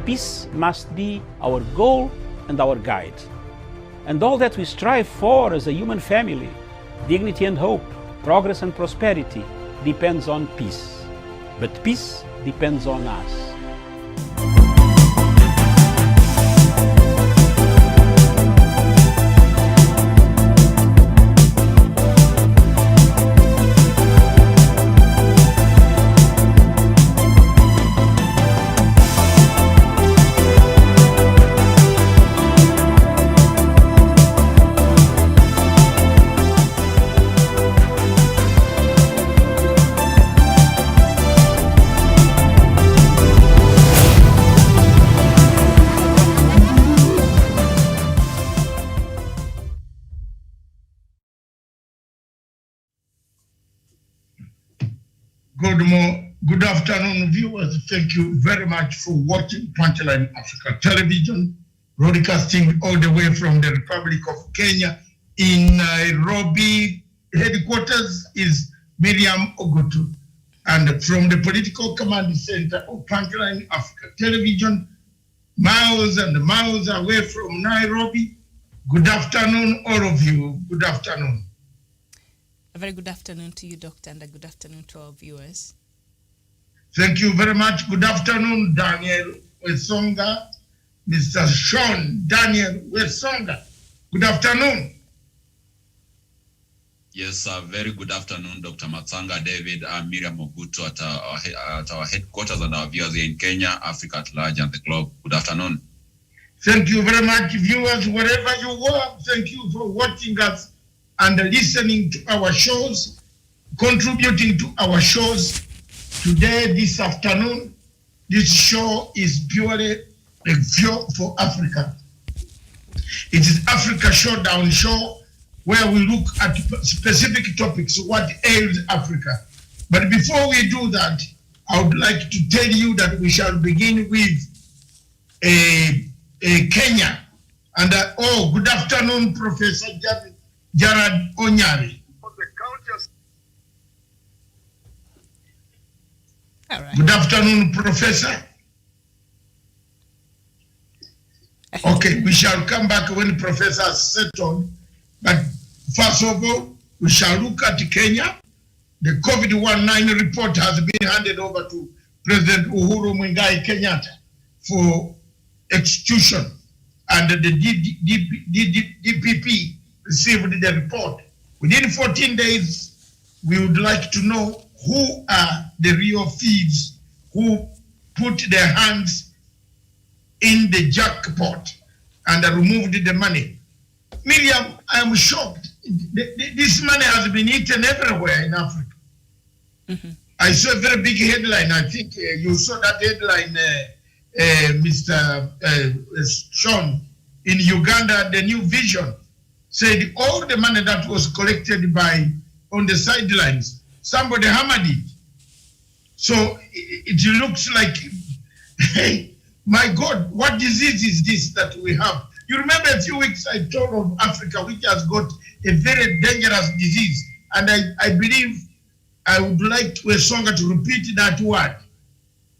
peace must be our goal and our guide. And all that we strive for as a human family, dignity and hope, progress and prosperity, depends on peace. But peace depends on us. Good afternoon, viewers. Thank you very much for watching Punchline Africa Television, broadcasting all the way from the Republic of Kenya in Nairobi. Headquarters is Miriam Ogutu, and from the Political Command Center of Punchline Africa Television, miles and miles away from Nairobi. Good afternoon, all of you. Good afternoon. A very good afternoon to you, Doctor, and a good afternoon to our viewers. Thank you very much. Good afternoon, Daniel Wesonga, Mr. Sean Daniel Wesonga. Good afternoon. Yes, very good afternoon, Dr. Matsanga David, Miriam Ogutu at our headquarters and our viewers here in Kenya, Africa at large, and the globe. Good afternoon. Thank you very much, viewers, wherever you were. Thank you for watching us and listening to our shows, contributing to our shows. Today, this afternoon, this show is purely a view for Africa. It is Africa Showdown show where we look at specific topics, what ails Africa. But before we do that, I would like to tell you that we shall begin with Kenya. And good afternoon, Professor Jared Onyari. All right. Good afternoon, Professor. Okay, we shall come back when Professor has settled. But first of all, we shall look at Kenya. The COVID-19 report has been handed over to President Uhuru Kenyatta for execution. And the DPP received the report. Within 14 days, we would like to know who are the real thieves who put their hands in the jackpot and removed the money. Miriam, I am shocked. This money has been eaten everywhere in Africa. Mm-hmm. I saw a very big headline. I think you saw that headline, Mr. Sean, in Uganda, the New Vision, said all the money that was collected on the sidelines, somebody hammered it. So it looks like, hey, my God, what disease is this that we have? You remember a few weeks I told of Africa, which has got a very dangerous disease. And I believe I would like Wesonga to repeat that word.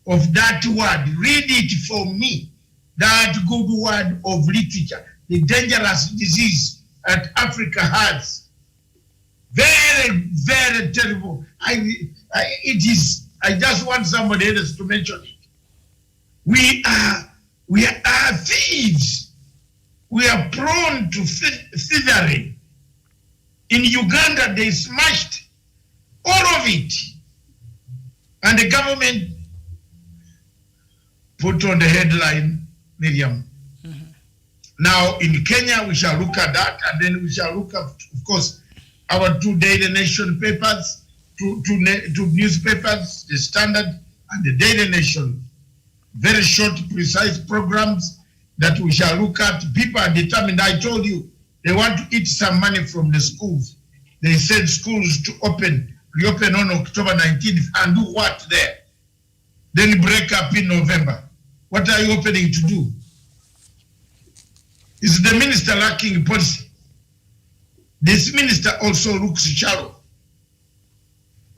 Of that word, read it for me. That good word of literature. The dangerous disease that Africa has. Very, very terrible. I just want somebody else to mention it. We are thieves. We are prone to thievery. In Uganda, they smashed all of it. And the government put on the headline, Miriam. Mm-hmm. Now, in Kenya, we shall look at that, and then we shall look at, of course, our two Daily Nation papers, two newspapers, the Standard and the Daily Nation. Very short, precise programs that we shall look at. People are determined. I told you, they want to eat some money from the schools. They said schools to reopen on October 19th and do what there? Then break up in November. What are you opening to do? Is the minister lacking policy? This minister also looks shallow.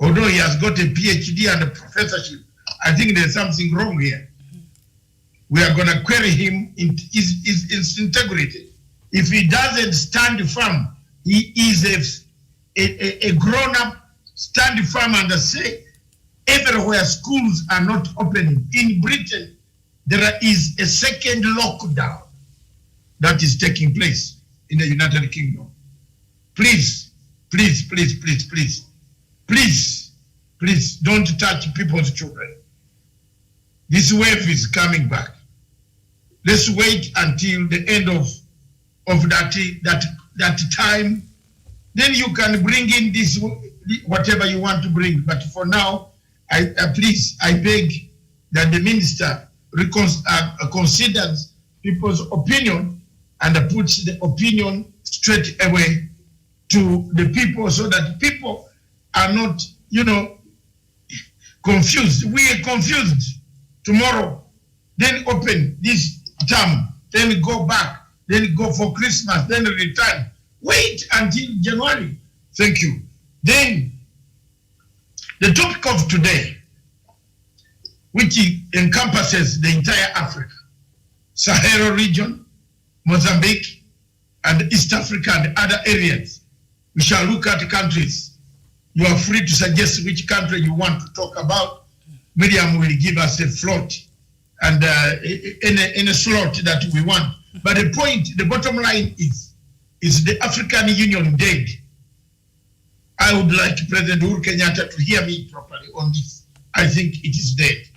Although he has got a PhD and a professorship, I think there's something wrong here. we are going to query him in his integrity. If he doesn't stand firm, he is a grown-up, stand firm and say, everywhere schools are not opening. In Britain, there is a second lockdown that is taking place in the United Kingdom. Please, please, please, please, please, please, please don't touch people's children. This wave is coming back. Let's wait until the end of that time. Then you can bring in this, whatever you want to bring. But for now, please, I beg that the minister considers people's opinion and puts the opinion straight away to the people so that people are not, confused. We are confused. Tomorrow, then open this term, then go back, then go for Christmas, then return. Wait until January. Thank you. Then, the topic of today, which encompasses the entire Africa, Sahel region, Mozambique, and East Africa and other areas. We shall look at countries. You are free to suggest which country you want to talk about. Miriam will give us a float and in a slot that we want. But the point, the bottom line is the African Union dead? I would like President Uhuru Kenyatta to hear me properly on this. I think it is dead.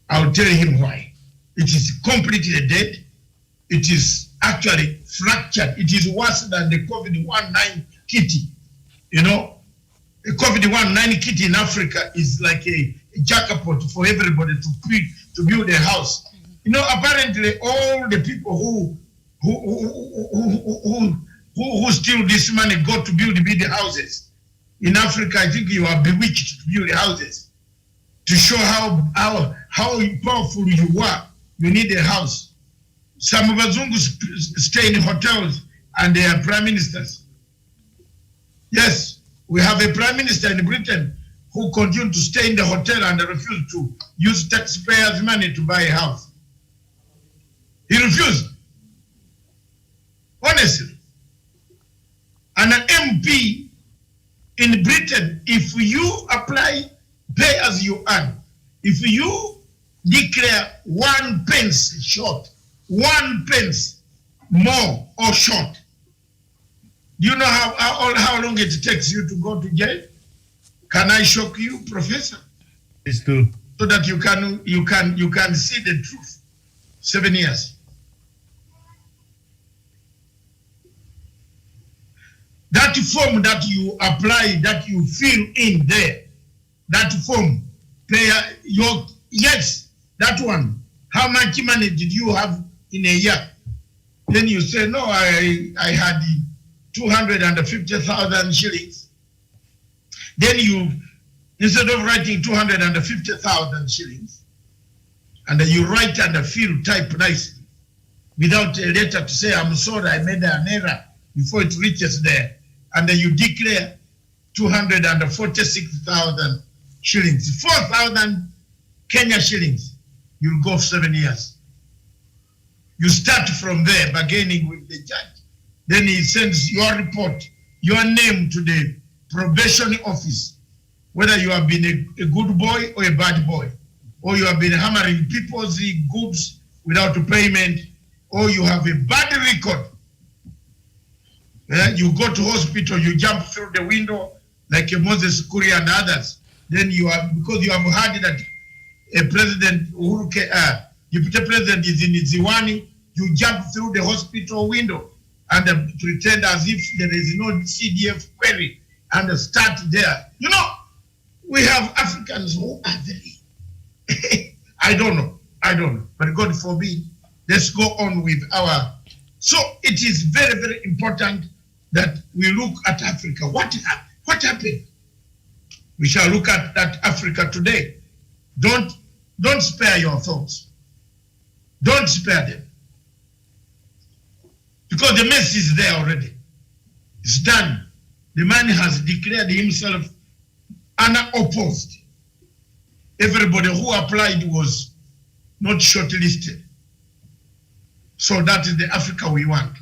I'll tell him why. It is completely dead. It is actually fractured. It is worse than the COVID-19 kitty. The COVID-19 kitty in Africa is like a jackpot for everybody to build a house. Apparently all the people who steal this money go to build houses. In Africa, I think you are bewitched to build houses. To show how powerful you are, you need a house. Some of Wazungu stay in hotels and they are prime ministers. Yes, we have a prime minister in Britain who continued to stay in the hotel and refused to use taxpayers' money to buy a house. He refused. Honestly. And an MP in Britain, if you apply pay as you earn, if you declare 1 pence short, 1 pence more or short, do you know how long it takes you to go to jail? Can I shock you, Professor? Please do. So that you can see the truth. 7 years. That form that you apply, that you fill in there, that form, yes, that one. How much money did you have in a year? Then you say, no, I had 250,000 shillings. Then you, instead of writing 250,000 shillings, and you write and fill, type nicely, without a letter to say, I'm sorry, I made an error before it reaches there. And then you declare 246,000 shillings, 4,000 Kenya shillings, you'll go 7 years. You start from there, bargaining with the judge. Then he sends your report, your name to the probation office, whether you have been a good boy or a bad boy, or you have been hammering people's goods without payment, or you have a bad record. You go to hospital, you jump through the window like Moses Kuria and others. Then you are, because you have heard that a president, Deputy President is in Ziwani, you jump through the hospital window and pretend as if there is no CDF query and start there. We have Africans who are very, I don't know, but God forbid, let's go on with our, so it is very, very important that we look at Africa. What happened? We shall look at that Africa today. Don't spare your thoughts. Don't spare them. Because the mess is there already. It's done. The man has declared himself unopposed. Everybody who applied was not shortlisted. So that is the Africa we want.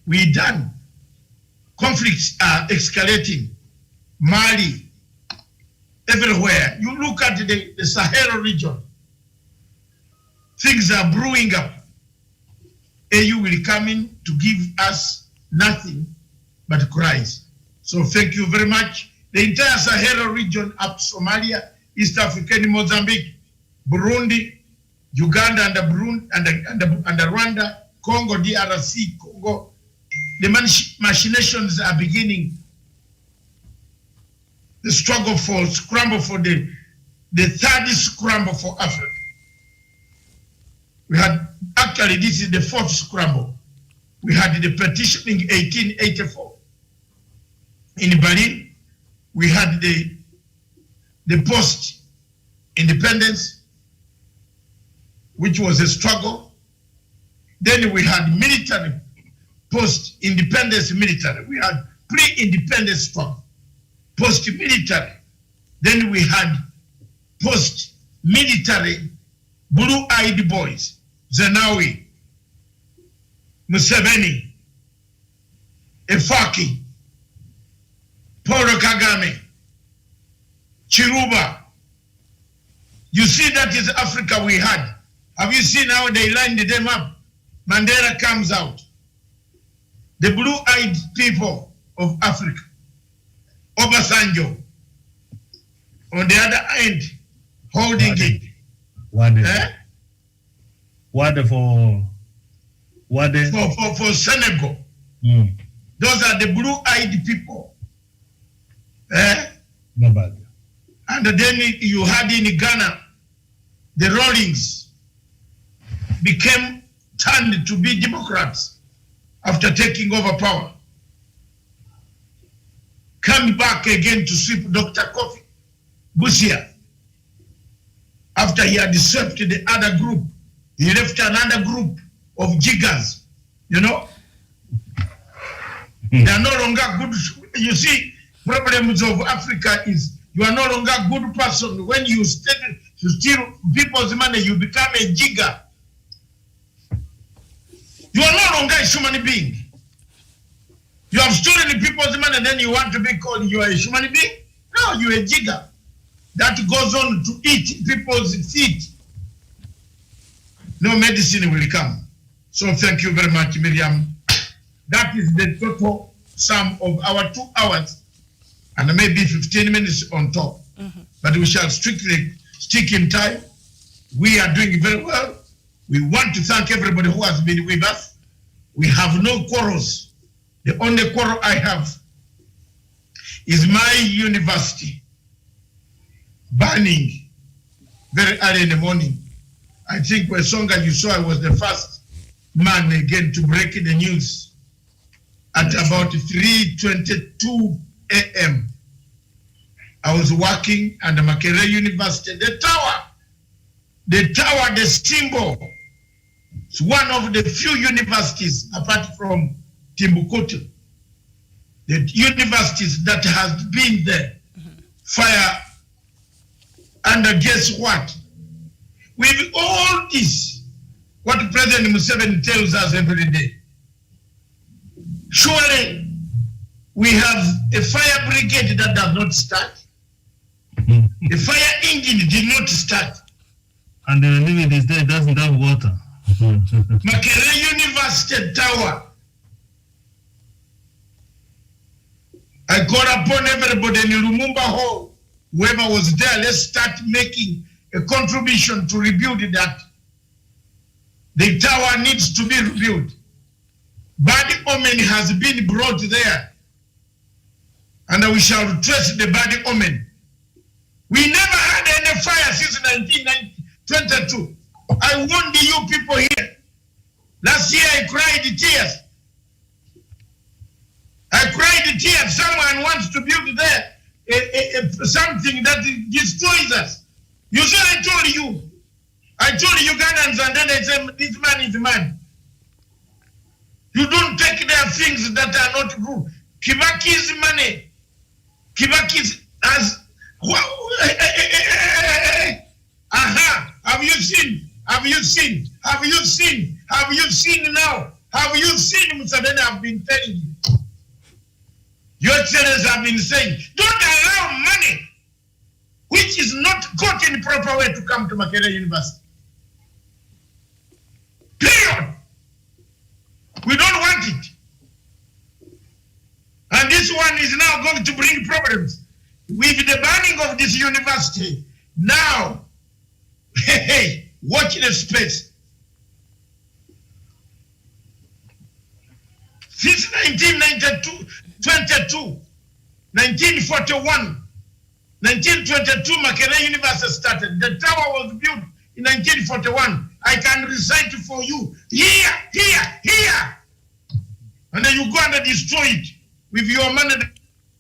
We done. Conflicts are escalating. Mali, everywhere. You look at the Sahel region. Things are brewing up. AU will come in to give us nothing but cries. So thank you very much. The entire Sahel region up Somalia, East African, Mozambique, Burundi, Uganda and Burundi and Rwanda, Congo, DRC, Congo. The machinations are beginning. The struggle for scramble for the third scramble for Africa. We had, actually this is the fourth scramble. We had the petitioning 1884 in Berlin. We had the post-independence, which was a struggle. Then we had military, post-independence military. We had pre-independence struggle, post-military. Then we had post-military blue-eyed boys, Zenawi, Museveni, Efaki, Paul Kagame, Chiruba. You see, that is Africa we had. Have you seen how they lined them up? Mandela comes out. The blue-eyed people of Africa. Obasanjo. On the other end, holding it. For Senegal. Mm. Those are the blue-eyed people. Nobody. And then you had in Ghana, the Rawlings became turned to be Democrats after taking over power. Come back again to sweep Dr. Kofi Busia. After he had swept the other group, he left another group of jiggers, you know. They are no longer good. You see, problems of Africa is you are no longer a good person. When you steal people's money, you become a jigger. You are no longer a human being. You have stolen people's money and then you want to be called you are a human being? No, you are a jigger that goes on to eat people's feet. No medicine will come. So thank you very much, Miriam. That is the total sum of our 2 hours and maybe 15 minutes on top. Mm-hmm. But we shall strictly stick in time. We are doing very well. We want to thank everybody who has been with us. We have no quarrels. The only quarrel I have is my university burning very early in the morning. I think when Songa you saw I was the first man again to break the news at about 3:22 a.m. I was working at the Makerere University. The tower, the symbol. It's one of the few universities apart from Timbuktu. The universities that has been there. Fire. And guess what? With all this, what President Museveni tells us every day, surely we have a fire brigade that does not start. The fire engine did not start. And the limit is there, it doesn't have water. Makerere University Tower. I call upon everybody in Lumumba Hall, whoever was there, let's start making a contribution to rebuild that. The tower needs to be rebuilt. Bad omen has been brought there. And we shall trace the bad omen. We never had any fire since 1922. I warned you people here. Last year I cried tears. I cried tears. Someone wants to build there something that destroys us. You see, I told you. I told Ugandans and then they said, this man is mad. You don't take their things that are not good. Kibaki's money. Kibaki has... Aha! Have you seen? Have you seen? Have you seen now? Have you seen, Museveni? I've been telling you. Your Excellency have been saying, don't allow money which is not got in proper way to come to Makerere University. Period. We don't want it. And this one is now going to bring problems. With the banning of this university, now, hey, watch the space. Since 1922, 1941, 1922, Makerere University started. The tower was built in 1941. I can recite for you. Here, here, here. And then you go and destroy it with your money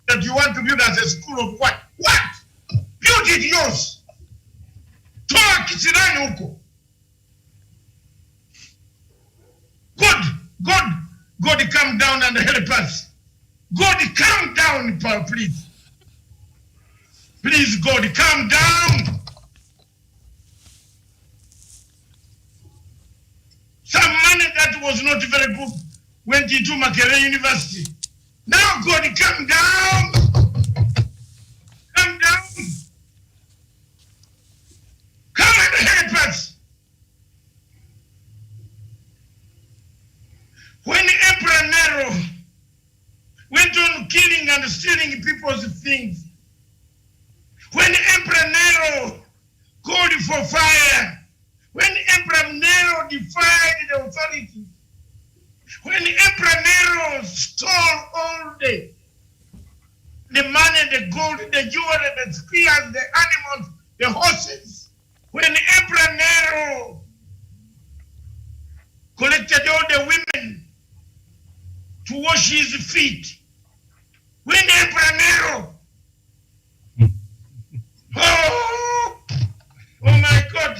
that you want to build as a school of what? What? Build it yours. Toa kisirani huko. God come down and help us. God come down, please. Please, God, come down. Some money that was not very good went into Makerere University. Now, God, come down. Come down. Come and help us. When Emperor Nero went on killing and stealing people's things, when Emperor Nero called for fire, when Emperor Nero defied the authority, when Emperor Nero stole all the money, the gold, the jewelry, the spears, the animals, the horses, when Emperor Nero collected all the women to wash his feet, when Emperor Nero, oh my God,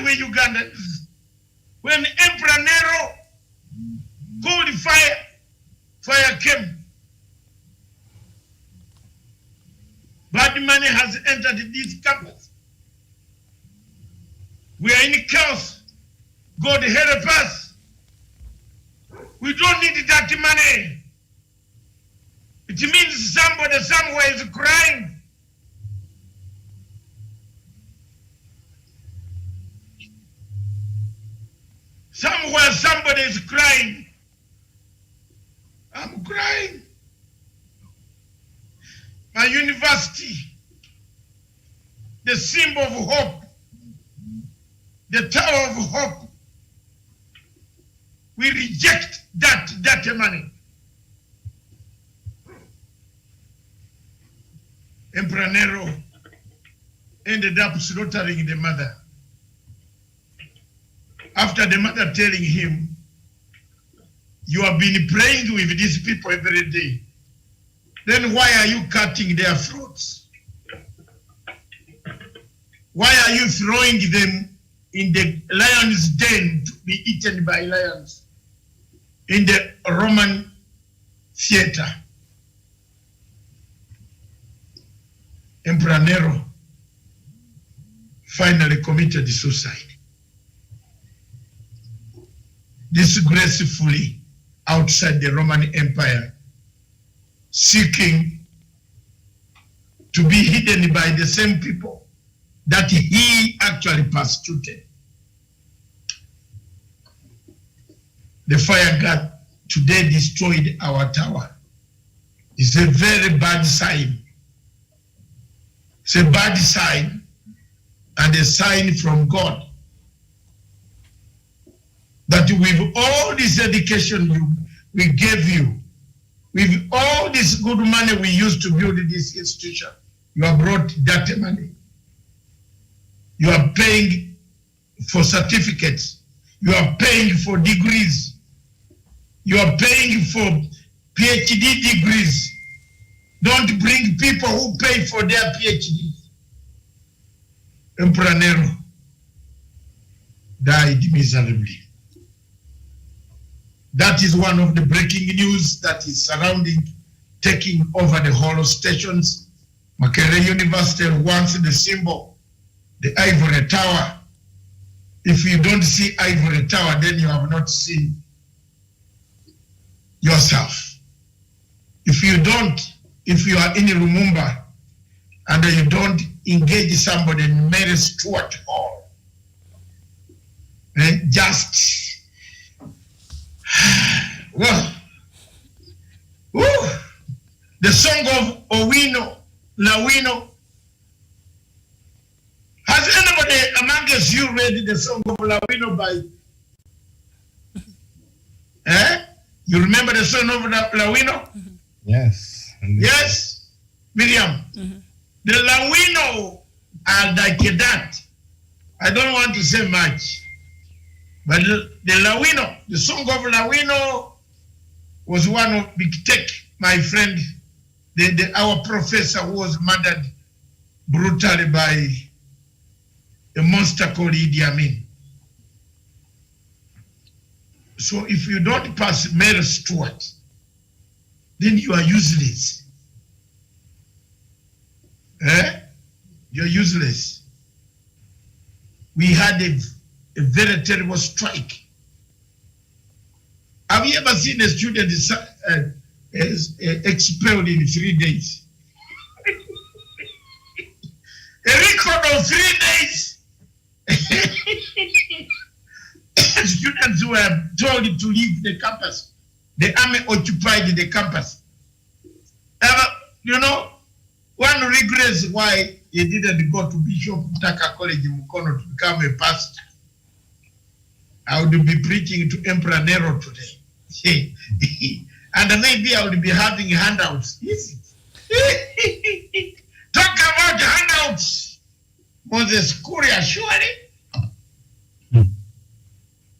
we Ugandans, when Emperor Nero called fire, fire came. Bad money has entered this campus. We are in chaos. God help us. We don't need that money. It means somebody somewhere is crying. Somewhere somebody is crying. I'm crying. My university, the symbol of hope, the tower of hope, we reject that money. Emperor Nero ended up slaughtering the mother. After the mother telling him, you have been praying with these people every day, then why are you cutting their throats? Why are you throwing them in the lion's den to be eaten by lions in the Roman theater? Emperor Nero finally committed suicide. Disgracefully outside the Roman Empire, seeking to be hidden by the same people that he actually persecuted. The fire god today destroyed our tower. It's a very bad sign. It's a bad sign and a sign from God that with all this education we gave you, with all this good money we used to build this institution, you have brought dirty money. You are paying for certificates. You are paying for degrees. You are paying for PhD degrees. Don't bring people who pay for their PhDs. Emperor Nero died miserably. That is one of the breaking news that is surrounding, taking over the whole stations. Makerere University, once the symbol the ivory tower. If you don't see ivory tower, then you have not seen yourself. If you are in Lumumba and you don't engage somebody in Mary Stuart Hall, just, well, the song of Owino, Lawino. Has anybody amongst you read the song of Lawino by? You remember the song of Lawino? Yes. Yes, Miriam. The Lawino are like that. I don't want to say much, but the Lawino, the song of Lawino was one of Big Tech, my friend, our professor who was murdered brutally by a monster called Idi Amin. So if you don't pass Mary Stuart, then you are useless. You're useless. We had a very terrible strike. Have you ever seen a student expelled in 3 days? A record of 3 days. Students were told to leave the campus. The army occupied the campus. One regrets why he didn't go to Bishop Mutaka College in Mukono to become a pastor. I would be preaching to Emperor Nero today. And maybe I would be having handouts. Talk about handouts. Moses Kuria, surely.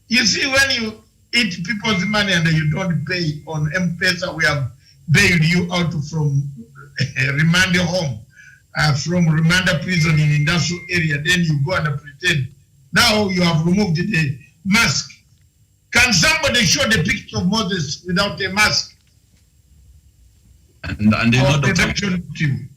You see, when you eat people's money and you don't pay on M-Pesa, we have bailed you out from remand home, from remand prison in industrial area. Then you go and pretend. Now you have removed the mask. Can somebody show the picture of Moses without a mask? And our production team.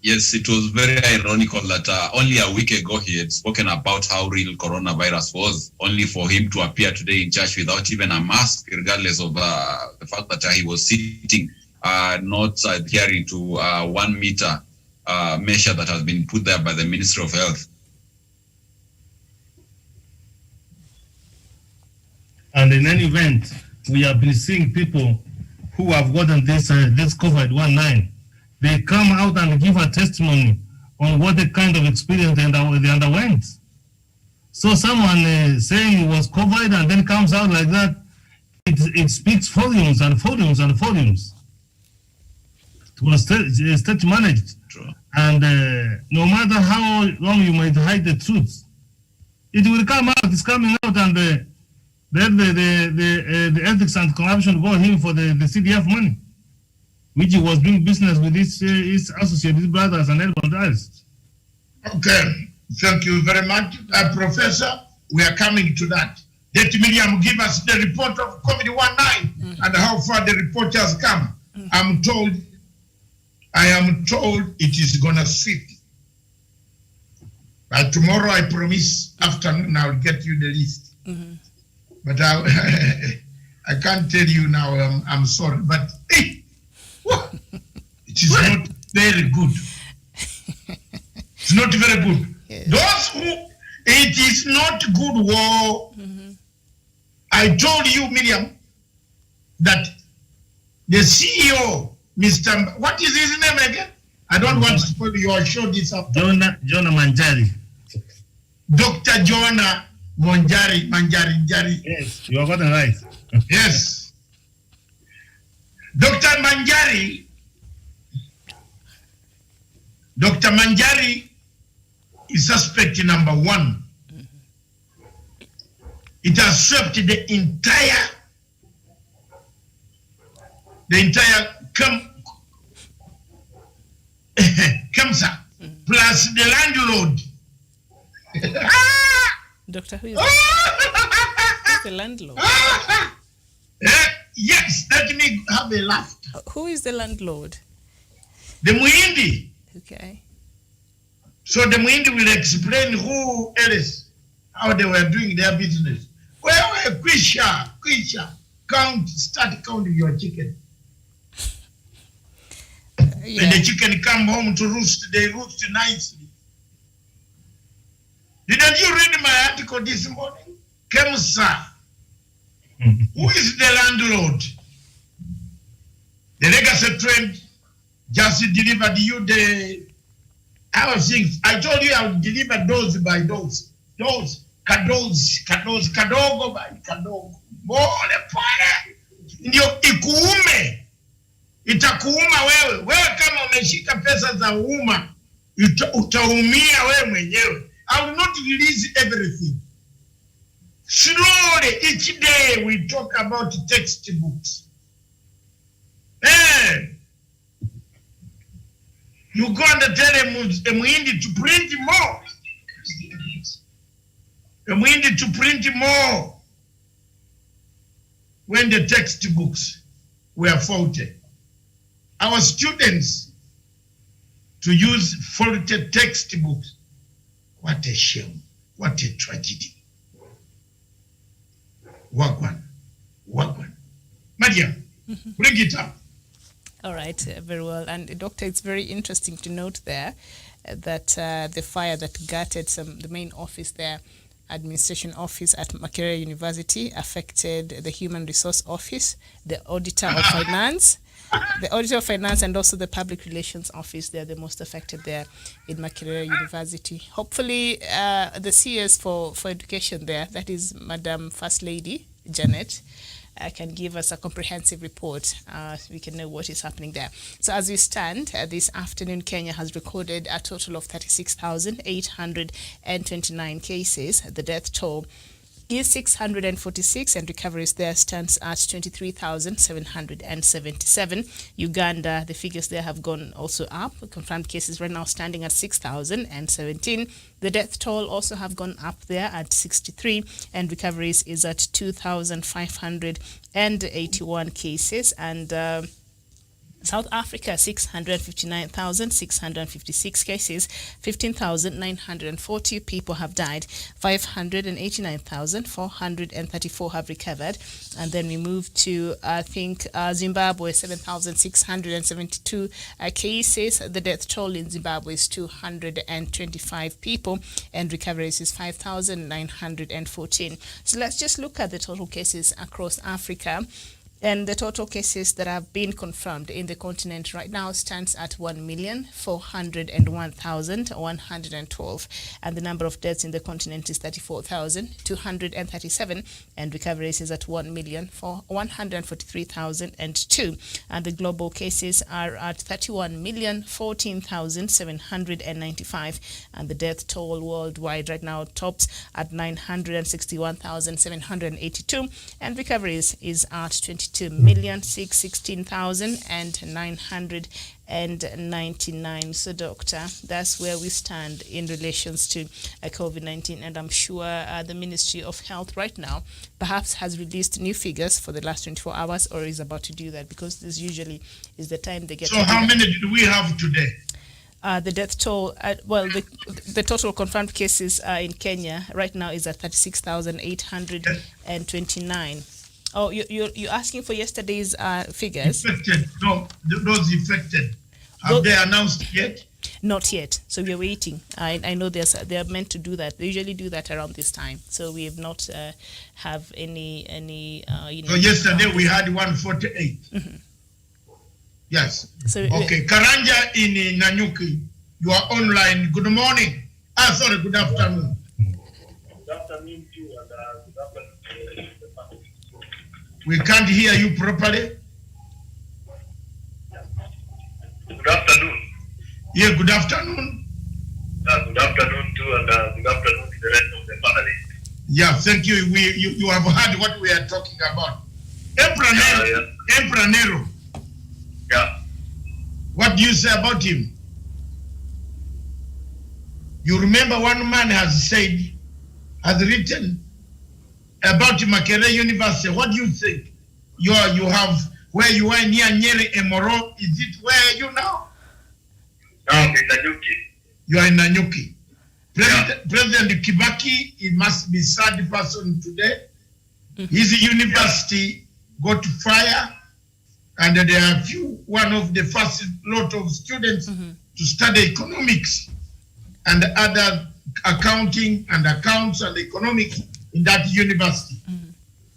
Yes, it was very ironical that only a week ago he had spoken about how real coronavirus was, only for him to appear today in church without even a mask, regardless of the fact that he was sitting, not adhering to 1 meter measure that has been put there by the Ministry of Health. And in any event, we have been seeing people who have gotten this COVID-19. They come out and give a testimony on what the kind of experience they underwent. So someone saying he was COVID and then comes out like that, it speaks volumes and volumes and volumes. It was state managed. True. And no matter how long you might hide the truth, it will come out. It's coming out, and then the ethics and corruption go him for the CDF money, which he was doing business with his associated brothers and others. Okay, thank you very much, Professor. We are coming to that. Let Miriam give us the report of COVID-19 and how far the report has come. I am told it is gonna sweep. But tomorrow, I promise, afternoon, I'll get you the list. But I can't tell you now. I'm sorry, but hey, it is not very good. It's not very good. Yes. Those who, it is not good war. I told you, Miriam, that the CEO, Mr. What is his name again? I don't want to spoil your show this afternoon. Jonah Manjari. Dr. Jonah Manjari. Yes, you are gotten right. Yes. Dr. Manjari is suspect number 1. It has swept the entire Kamsa plus the landlord. Doctor, who is who's the landlord? Yes, let me have a laugh. Who is the landlord? The Muindi. Okay. So the Muindi will explain who else, how they were doing their business. Well, Quisha, start counting your chicken. Yeah. When the chicken come home to roost, they roost nicely. Didn't you read my article this morning? Kemsa. Who is the landlord? The legacy trend just delivered you the our things. I told you I would deliver those by those. Kadogo by kadogo. Pole pole. Ndio ikuume. Itakuuma wewe. Wewe kama umeshika pesa za umma, utaumia wewe mwenyewe. I will not release everything. Slowly, each day we talk about textbooks. You go and tell a Muindi to print more. A Muindi to print more when the textbooks were faulty. Our students to use faulty textbooks. What a shame. What a tragedy. Wagwan. Madia, bring it up. All right, very well. And Doctor, it's very interesting to note there that the fire that gutted the main office there, administration office at Makerere University, affected the human resource office, the auditor of finance, and also the public relations office. They're the most affected there in Makerere University. Hopefully, the CS for education there, that is Madam First Lady Janet, can give us a comprehensive report so we can know what is happening there. So as we stand, this afternoon, Kenya has recorded a total of 36,829 cases. The death toll is 646, and recoveries there stands at 23,777. Uganda, the figures there have gone also up. Confirmed cases right now standing at 6,017. The death toll also have gone up there at 63, and recoveries is at 2,581 cases. And South Africa, 659,656 cases, 15,940 people have died, 589,434 have recovered. And then we move to, Zimbabwe, 7,672 cases. The death toll in Zimbabwe is 225 people, and recoveries is 5,914. So let's just look at the total cases across Africa. And the total cases that have been confirmed in the continent right now stands at 1,401,112. And the number of deaths in the continent is 34,237. And recoveries is at 1,143,002. And the global cases are at 31,014,795. And the death toll worldwide right now tops at 961,782. And recoveries is at 22,616,999. So, Doctor, that's where we stand in relations to COVID-19. And I'm sure the Ministry of Health right now perhaps has released new figures for the last 24 hours or is about to do that, because this usually is the time they get. So how many did we have today? The death toll, the total confirmed cases in Kenya right now is at 36,829. Oh, you're asking for yesterday's figures? Infected, no, those infected. Have they announced yet? Not yet. So we're waiting. I know they are meant to do that. They usually do that around this time. So we have not have any. So yesterday we had 148. Mm-hmm. Yes. So okay, Karanja in Nanyuki, you are online. Good morning. Sorry, good afternoon. Good afternoon to you, and good afternoon to the family. We can't hear you properly. Good afternoon. Yeah, good afternoon. Good afternoon to, and good afternoon to the rest of the family. Yeah, thank you. You have heard what we are talking about. Emperor Nero. Yeah. What do you say about him? You remember one man has written about Makerere University. What do you think? You have where you are near Nyeri Emoro. Is it where are you now? Now in Nanyuki. You are in Nanyuki. President Kibaki, he must be sad person today. His university got fire, and there are one of the first lot of students to study economics and other accounting and accounts and economics in that university.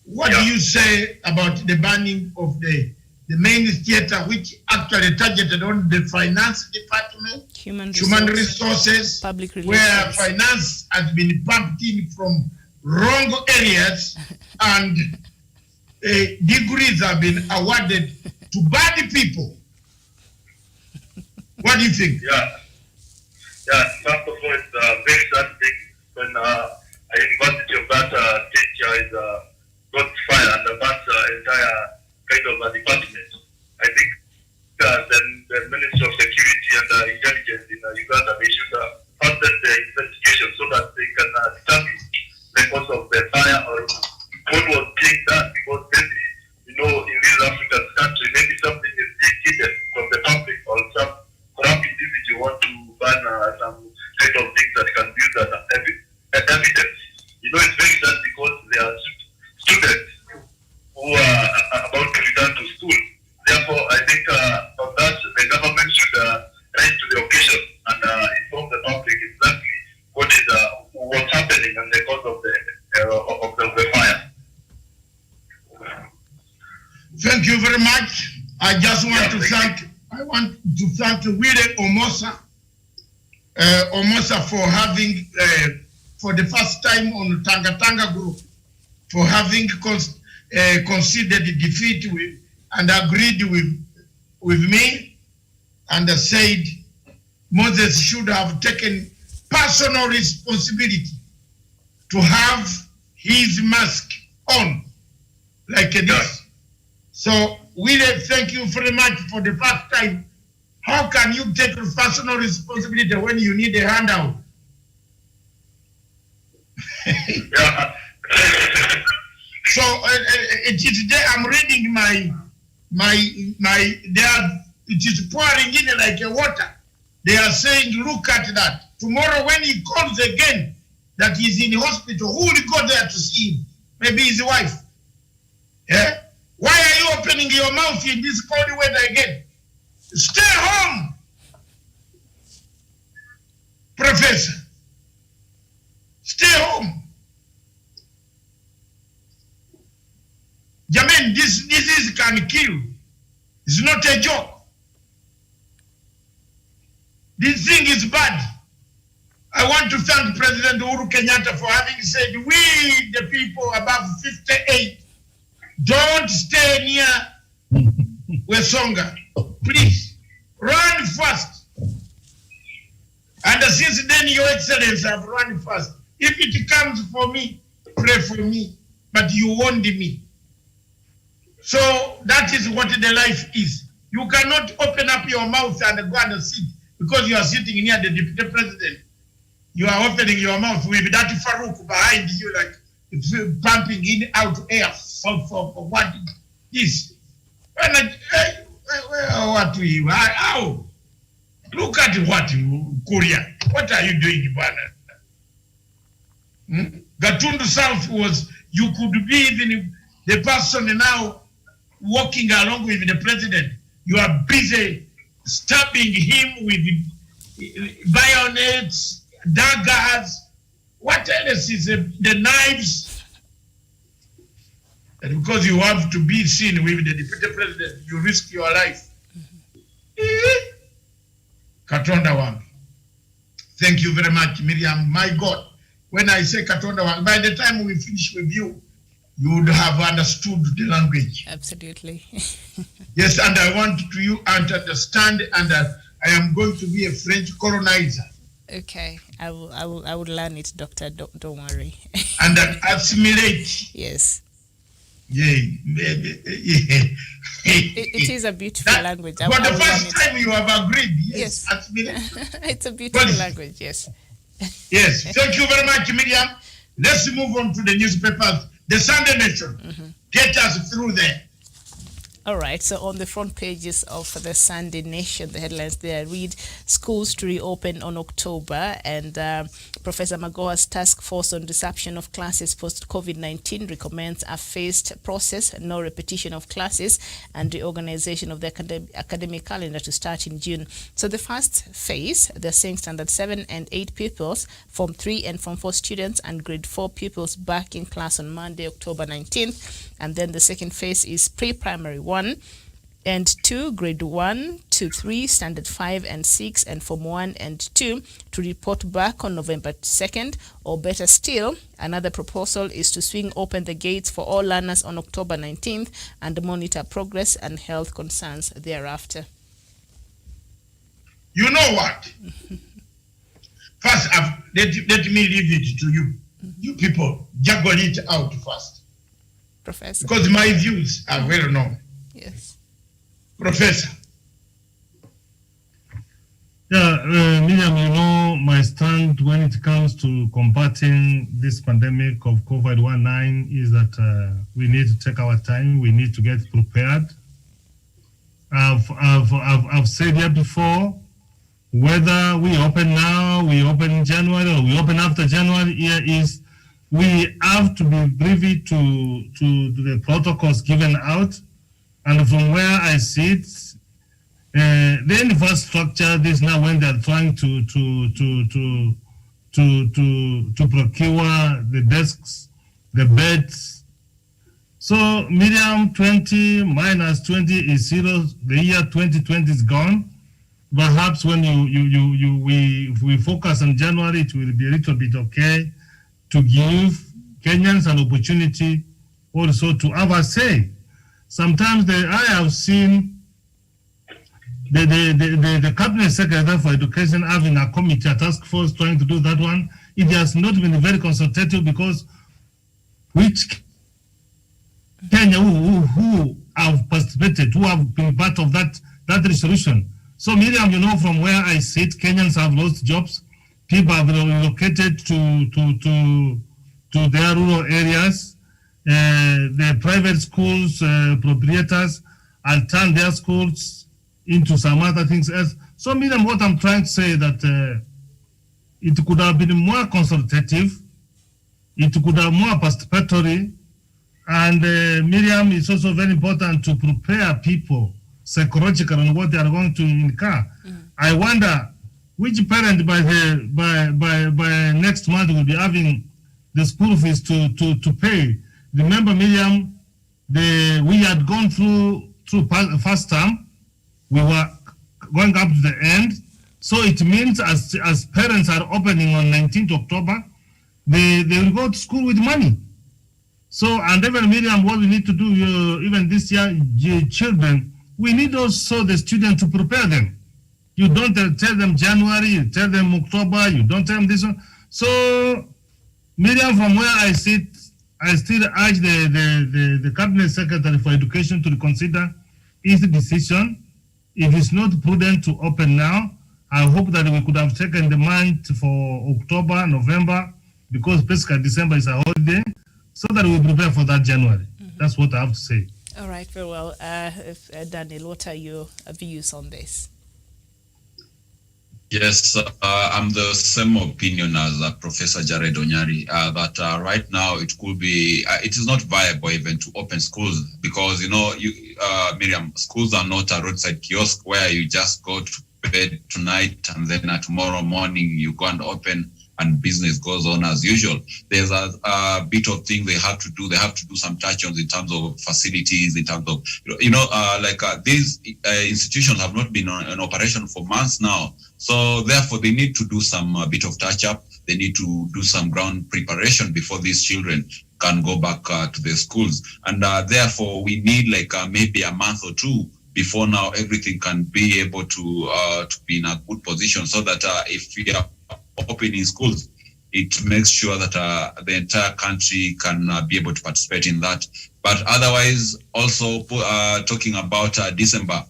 What do you say about the banning of the main theater, which actually targeted on the finance department, human resources, public relations, where finance has been pumped in from wrong areas and degrees have been awarded to bad people? What do you think? Yeah, first of all, it's very sad thing when a university of that teacher is got fired and that's entire kind of a department. I think the Ministry of Security and Intelligence in Uganda, they should fasten the investigation so that they can determine the cause of the fire or what was being done, because maybe, you know, in this African country, maybe something is being hidden from the public, or some corrupt individual want to ban some kind of things that can use as evidence. You know, it's very sad because there are students who are about to return to school. Therefore, I think on that, the government should rise to the occasion and inform the public exactly what's happening and the cause of the fire. Thank you very much. I just want to thank Willie Omosa, for having for the first time on Tanga Group, for having considered defeat and agreed with me, and said Moses should have taken personal responsibility to have his mask on like this. So, Willie, thank you very much for the first time. How can you take personal responsibility when you need a handout? So it is there. I'm reading it is pouring in like a water. They are saying, look at that. Tomorrow when he calls again that he's in the hospital, who will go there to see him? Maybe his wife. Yeah? Why are you opening your mouth in this cold weather again? Stay home, Professor. Stay home. Jamen, this disease can kill. It's not a joke. This thing is bad. I want to thank President Uhuru Kenyatta for having said, we, the people above 58, don't stay near Wesonga. Please, run fast. And since then, Your Excellency, have run fast. If it comes for me, pray for me. But you warned me. So that is what the life is. You cannot open up your mouth and go and sit because you are sitting near the deputy president. You are opening your mouth with that Farouk behind you, like pumping in out air for what is. What do you? How? Look at what Korea. What are you doing, Bana? Gatundu South was, you could be even the person now walking along with the president. You are busy stabbing him with bayonets, daggers, what else is the knives? And because you have to be seen with the deputy president, you risk your life. Katonda Wang. Thank you very much, Miriam. My God, when I say Katonda Wang, by the time we finish with you, you would have understood the language. Absolutely. Yes, and I want you to understand, and I am going to be a French colonizer. Okay, I will learn it, Doctor. Don't worry. And assimilate. Yes. Yay. It is a beautiful language. For the first time you have agreed. Yes. It's a beautiful language, yes. Yes. Thank you very much, Miriam. Let's move on to the newspapers. The Sunday Nation. Get us through there. All right, so on the front pages of the Sunday Nation, the headlines there read, schools to reopen on October, and Professor Magoha's task force on disruption of classes post-COVID-19 recommends a phased process, no repetition of classes, and reorganization of the academic calendar to start in June. So the first phase, they're saying standard 7 and 8 pupils, Form 3 and Form 4 students, and grade 4 pupils back in class on Monday, October 19th. And then the second phase is pre-primary 1 and 2, grade 1 to 3, standard 5 and 6, and Form 1 and 2 to report back on November 2nd, or better still, another proposal is to swing open the gates for all learners on October 19th and monitor progress and health concerns thereafter. You know what? First, let me leave it to you. You people, juggle it out first. Professor. Because my views are well known. Yes. Professor. Yeah, Miriam, you know my stand when it comes to combating this pandemic of COVID-19 is that we need to take our time. We need to get prepared. I've said here before, whether we open now, we open in January, or we open after January, here is we have to be privy to the protocols given out. And from where I sit, the infrastructure, this now when they're trying to procure the desks, the beds. So Miriam, 20 minus 20 is 0. The year 2020 is gone. Perhaps when if we focus on January, it will be a little bit okay to give Kenyans an opportunity also to have a say. Sometimes I have seen the cabinet secretary for education having a committee, a task force trying to do that one. It has not been very consultative because which Kenya who have participated, who have been part of that resolution. So Miriam, you know, from where I sit, Kenyans have lost jobs. People have relocated to their rural areas. The private schools proprietors have turned their schools into some other things else. So Miriam, what I'm trying to say that it could have been more consultative, it could have more participatory, and Miriam, it's also very important to prepare people psychologically on what they are going to incur. I wonder which parent by next month will be having the school fees to pay. Remember, Miriam, we had gone through first term, we were going up to the end. So it means as parents are opening on 19th October, they will go to school with money. So, and even Miriam, what we need to do even this year, children, we need also the students to prepare them. You don't tell them January, you tell them October, you don't tell them this one. So, Miriam, from where I sit, I still urge the Cabinet Secretary for Education to reconsider his decision. If it's not prudent to open now, I hope that we could have taken the month for October, November, because basically December is a holiday, so that we prepare for that January. That's what I have to say. All right, very well. Daniel, what are your views on this? Yes, I'm the same opinion as Professor Jared Onyari, that right now it could be, it is not viable even to open schools because, you know, Miriam, schools are not a roadside kiosk where you just go to bed tonight and then tomorrow morning you go and open and business goes on as usual. There's a bit of thing they have to do. They have to do some touch-ons in terms of facilities, in terms of, these institutions have not been in operation for months now. So therefore, they need to do some bit of touch-up. They need to do some ground preparation before these children can go back to their schools. And therefore, we need maybe a month or two before now everything can be able to be in a good position so that if we are opening schools, it makes sure that the entire country can be able to participate in that. But otherwise, also talking about December,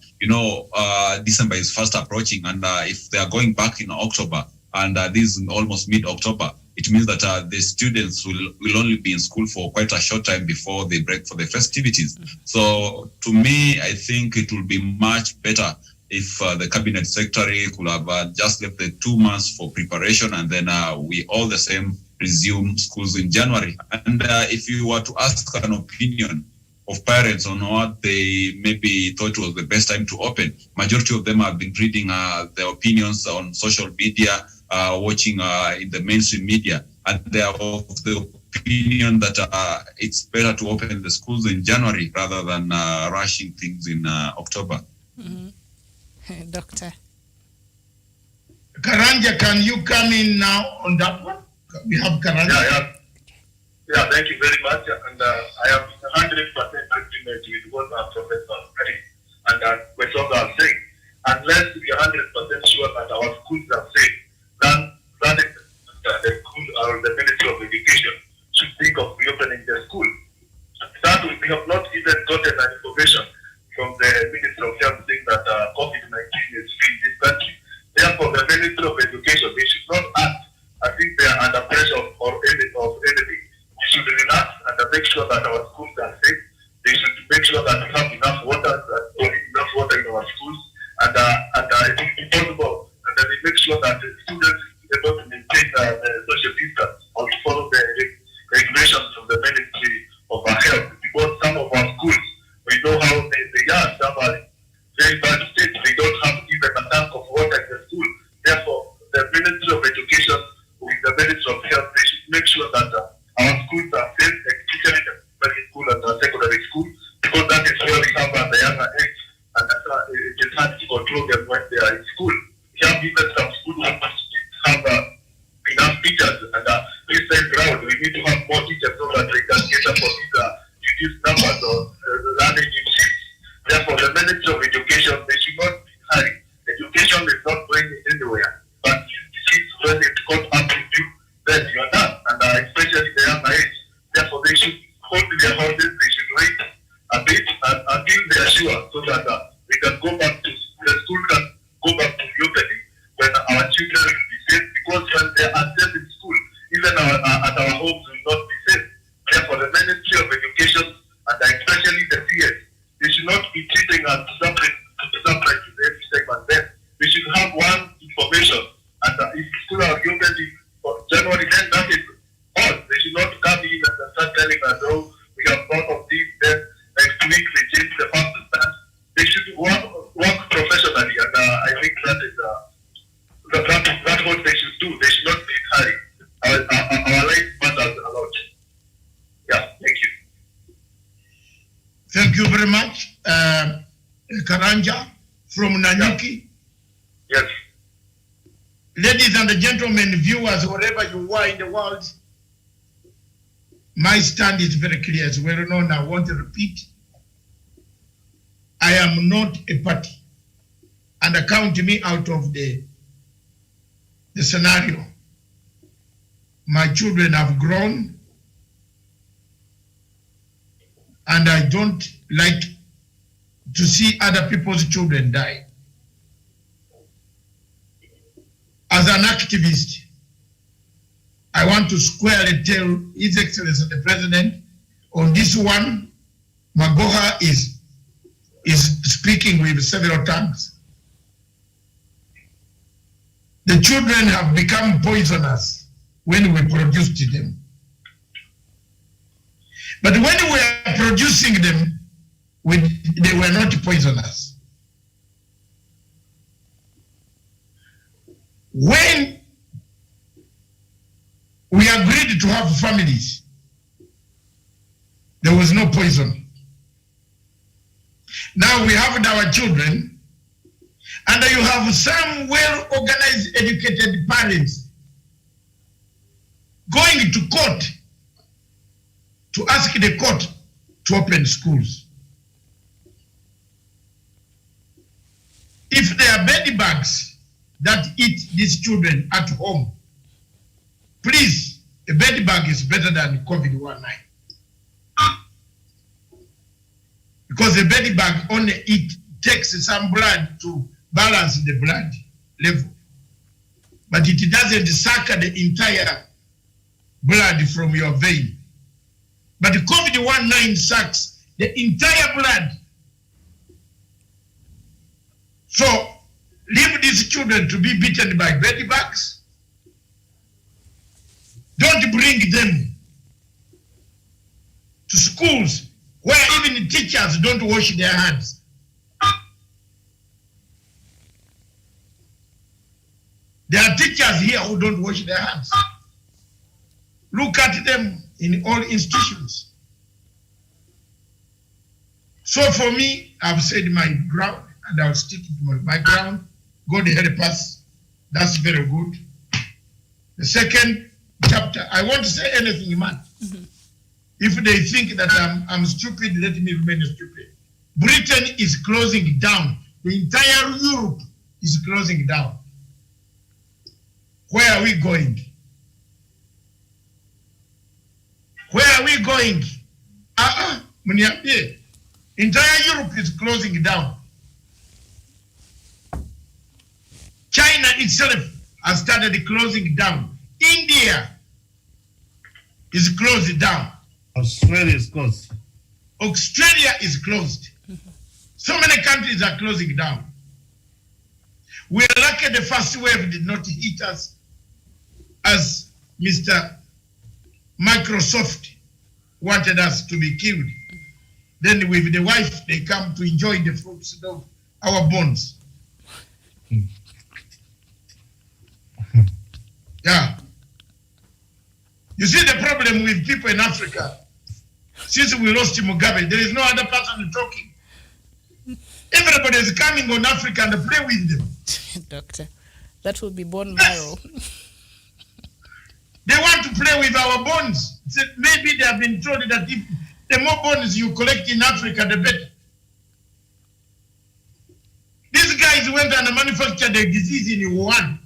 December is fast approaching, and if they are going back in October, and this is almost mid-October, it means that the students will only be in school for quite a short time before they break for the festivities. So to me, I think it will be much better if the cabinet secretary could have just left the 2 months for preparation, and then we all the same resume schools in January. And if you were to ask an opinion of parents on what they maybe thought was the best time to open, majority of them have been reading their opinions on social media, watching in the mainstream media, and they are of the opinion that it's better to open the schools in January rather than rushing things in October. Doctor. Karanja, can you come in now on that one? We have Karanja. Yeah, thank you very much. And I am 100% agreement with what Professor Harry and Wesonga are saying. Unless we are 100% sure that our schools are safe, then that is the school or the Ministry of Education should think of reopening the school. That we have not even gotten an information from the Ministry of Health saying that COVID-19 is free in this country. Therefore, the Ministry of Education, they should not act as if they are under pressure of anything. We should relax and make sure that our schools are safe. They should make sure that we have enough water in our schools. And if possible, and then they make sure that the students are able to maintain the social distance or to follow the regulations of the Ministry of Health. Because some of our schools, we know how they are. Some are very bad states. They don't have even a tank of water in the school. Therefore, the Ministry of Education with the Ministry of Health, they should make sure that our schools are safe, especially the primary school and the secondary school, because that is where we have the younger age, and it is hard to control them when they are in school. We have even some schools who have enough teachers, and this time around we need to have more teachers so that they can get up for these reduced numbers or learning in shifts. Therefore, the Ministry of Education, they should not be hurry. Education is not going anywhere, but when it comes up with you, then you are done, and especially the younger age. Therefore, they should hold their horses, they should wait a bit until they are sure, so that we can go back to, the school can go back to reopening when our children will be safe, because when they are safe in school, even at our homes will not be safe. Therefore, the Ministry of Education, and especially the CS, they should not be treating us separate to every segment there. We should have one information, and if school are reopening for January, then that is all. They should not come in and start telling us, oh, we have thought of this, then next week we change the first stance. They should work professionally, and I think that is that's what they should do. They should not be in a hurry. Our life matters a lot. Yeah, thank you. Thank you very much. Karanja from Nanyuki. Yes. Ladies and gentlemen, viewers, wherever you are in the world, my stand is very clear. As well known, I want to repeat. I am not a party. And count me out of the scenario. My children have grown, and I don't like to see other people's children die. As an activist, I want to squarely tell His Excellency the President on this one. Magoha is speaking with several tongues. The children have become poisonous when we produced them. But when we are producing them, they were not poisonous. When we agreed to have families, there was no poison. Now we have our children, and you have some well-organized, educated parents going to court to ask the court to open schools. If there are bed bugs that eat these children at home, please, a bed bug is better than COVID-19. Because the bed bug only takes some blood to balance the blood level. But it doesn't suck the entire blood from your vein. But the COVID-19 sucks the entire blood. So leave these children to be beaten by bed bugs. Don't bring them to schools where even teachers don't wash their hands. There are teachers here who don't wash their hands. Look at them in all institutions. So for me, I've said my ground and I'll stick to my ground. God help us. That's very good. The second chapter, I want to say anything, man. If they think that I'm stupid, let me remain stupid. Britain is closing down. The entire Europe is closing down. Where are we going? Where are we going? Entire Europe is closing down. China itself has started closing down. India is closed down. Australia is closed. Australia is closed. So many countries are closing down. We are lucky the first wave did not hit us as Mr. Microsoft wanted us to be killed. Then with the wife, they come to enjoy the fruits of our bonds. Yeah. You see the problem with people in Africa. Since we lost Mugabe, there is no other person talking. Everybody is coming on Africa and play with them. Doctor, that will be bone marrow. They want to play with our bones. Maybe they have been told that if the more bones you collect in Africa, the better. These guys went and manufactured a disease in Wuhan.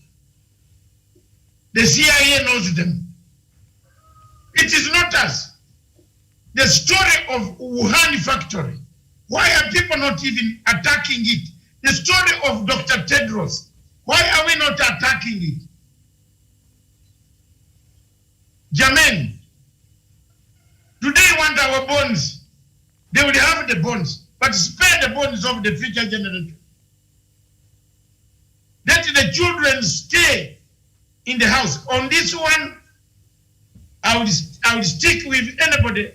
The CIA knows them. It is not us. The story of Wuhan factory. Why are people not even attacking it? The story of Dr. Tedros. Why are we not attacking it? Jermaine, do they want our bones? They will have the bones, but spare the bones of the future generation. Let the children stay in the house. On this one, I will stick with anybody.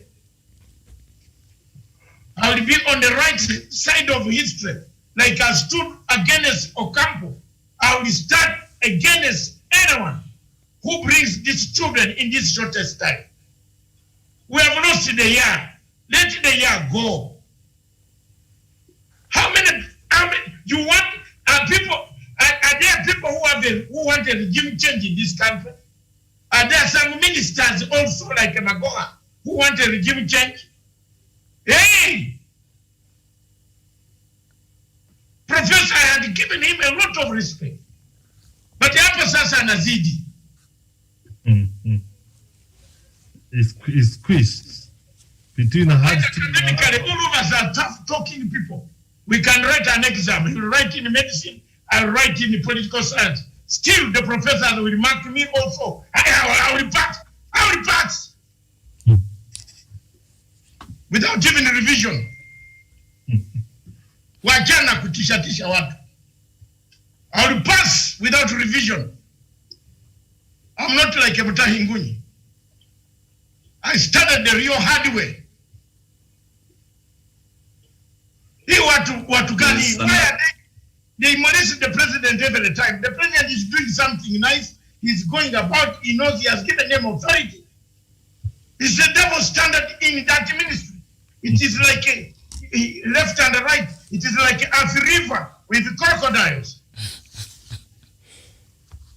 I will be on the right side of history. Like I stood against Ocampo, I will stand against anyone who brings these children in this shortest time. We have lost the year. Let the year go. How many you want people? Are there people who want a regime change in this country? Are there some ministers also like Magoha who want a regime change? Hey! Professor, I had given him a lot of respect. But hapa sasa anazidi. It's squeezed between the heart. Academically, all of us are tough talking people. We can write an exam. He will write in medicine. I'll write in political science. Still, the professors will mark me also. I will pass. I will pass. Without even revision. Wajana kutisha watu. I will pass without revision. I'm not like a Mutahi Nguni. I started the real hard way. He watu gani? Why are they molest the president every time? The president is doing something nice. He's going about. He knows he has given them authority. It's the double standard in that ministry. It is like a left and right. It is like a river with crocodiles.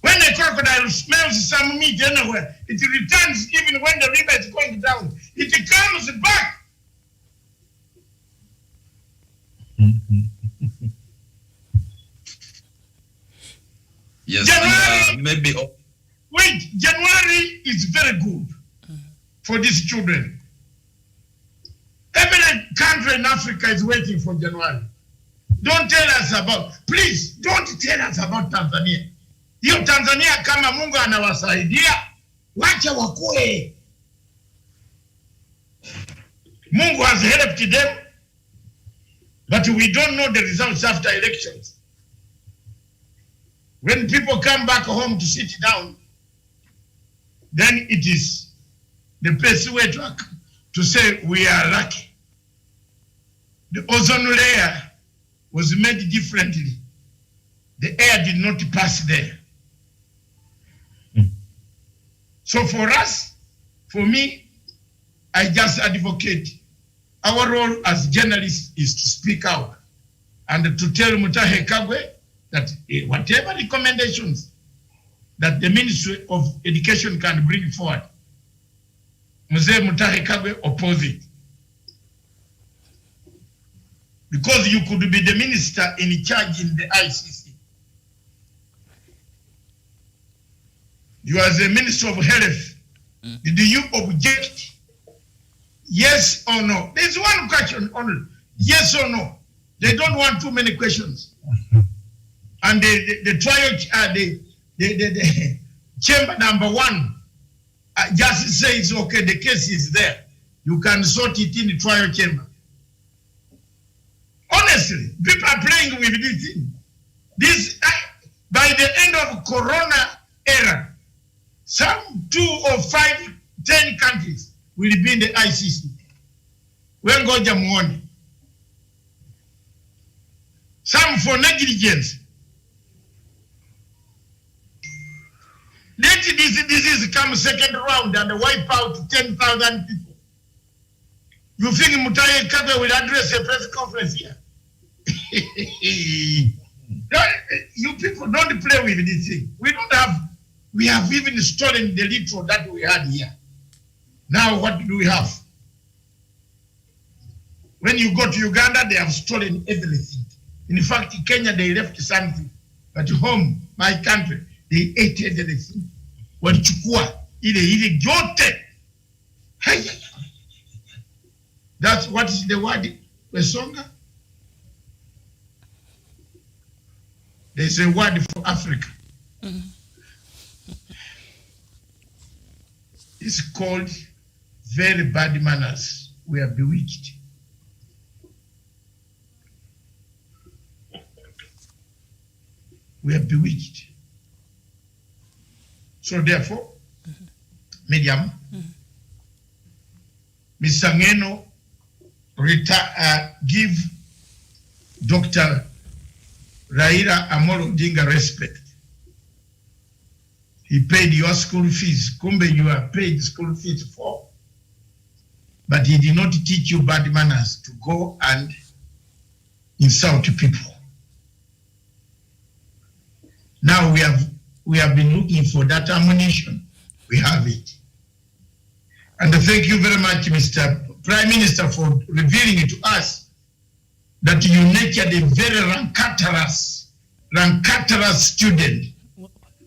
When a crocodile smells some meat anywhere, it returns even when the river is going down. It comes back. Yes, January, maybe. Wait, January is very good for these children. Every country in Africa is waiting for January. Don't tell us about, please, don't tell us about Tanzania. Hiyo Tanzania kama Mungu anawasaidia, Wacha wakue. Mungu has helped them, but we don't know the results after elections. When people come back home to sit down, then it is the best way to say we are lucky. The ozone layer was made differently. The air did not pass there. So for us, for me, I just advocate. Our role as journalists is to speak out and to tell Mutahi Kagwe that whatever recommendations that the Ministry of Education can bring forward, Mzee Mutahi Kagwe oppose it. Because you could be the minister in charge in the ICC. You as a Minister of Health, did you object? Yes or no? There's one question only. Yes or no? They don't want too many questions. And the trial, the chamber number 1 just says, okay, the case is there. You can sort it in the trial chamber. Honestly, people are playing with this thing. By the end of Corona era, some 2 or 5, 10 countries will be in the ICC. When go Jamuone. Some for negligence. Let this disease come second round and wipe out 10,000 people. You think Mutahi Kagwe will address a press conference here? You people don't play with this thing. We have even stolen the little that we had here. Now what do we have? When you go to Uganda, they have stolen everything. In fact, in Kenya, they left something. But home, my country, they ate everything. Walichukua ile yote. That's what is the word? Wesonga? There's a word for Africa. It's called very bad manners. We are bewitched. We are bewitched. So therefore, Medium, Mr. Ngeno, give Dr. Raila Amolo Odinga respect. He paid your school fees. Kumbe, you are paid school fees for. But he did not teach you bad manners to go and insult people. Now we have been looking for that ammunition. We have it. And thank you very much, Mr. Prime Minister, for revealing it to us that you nurtured a very rancatorous student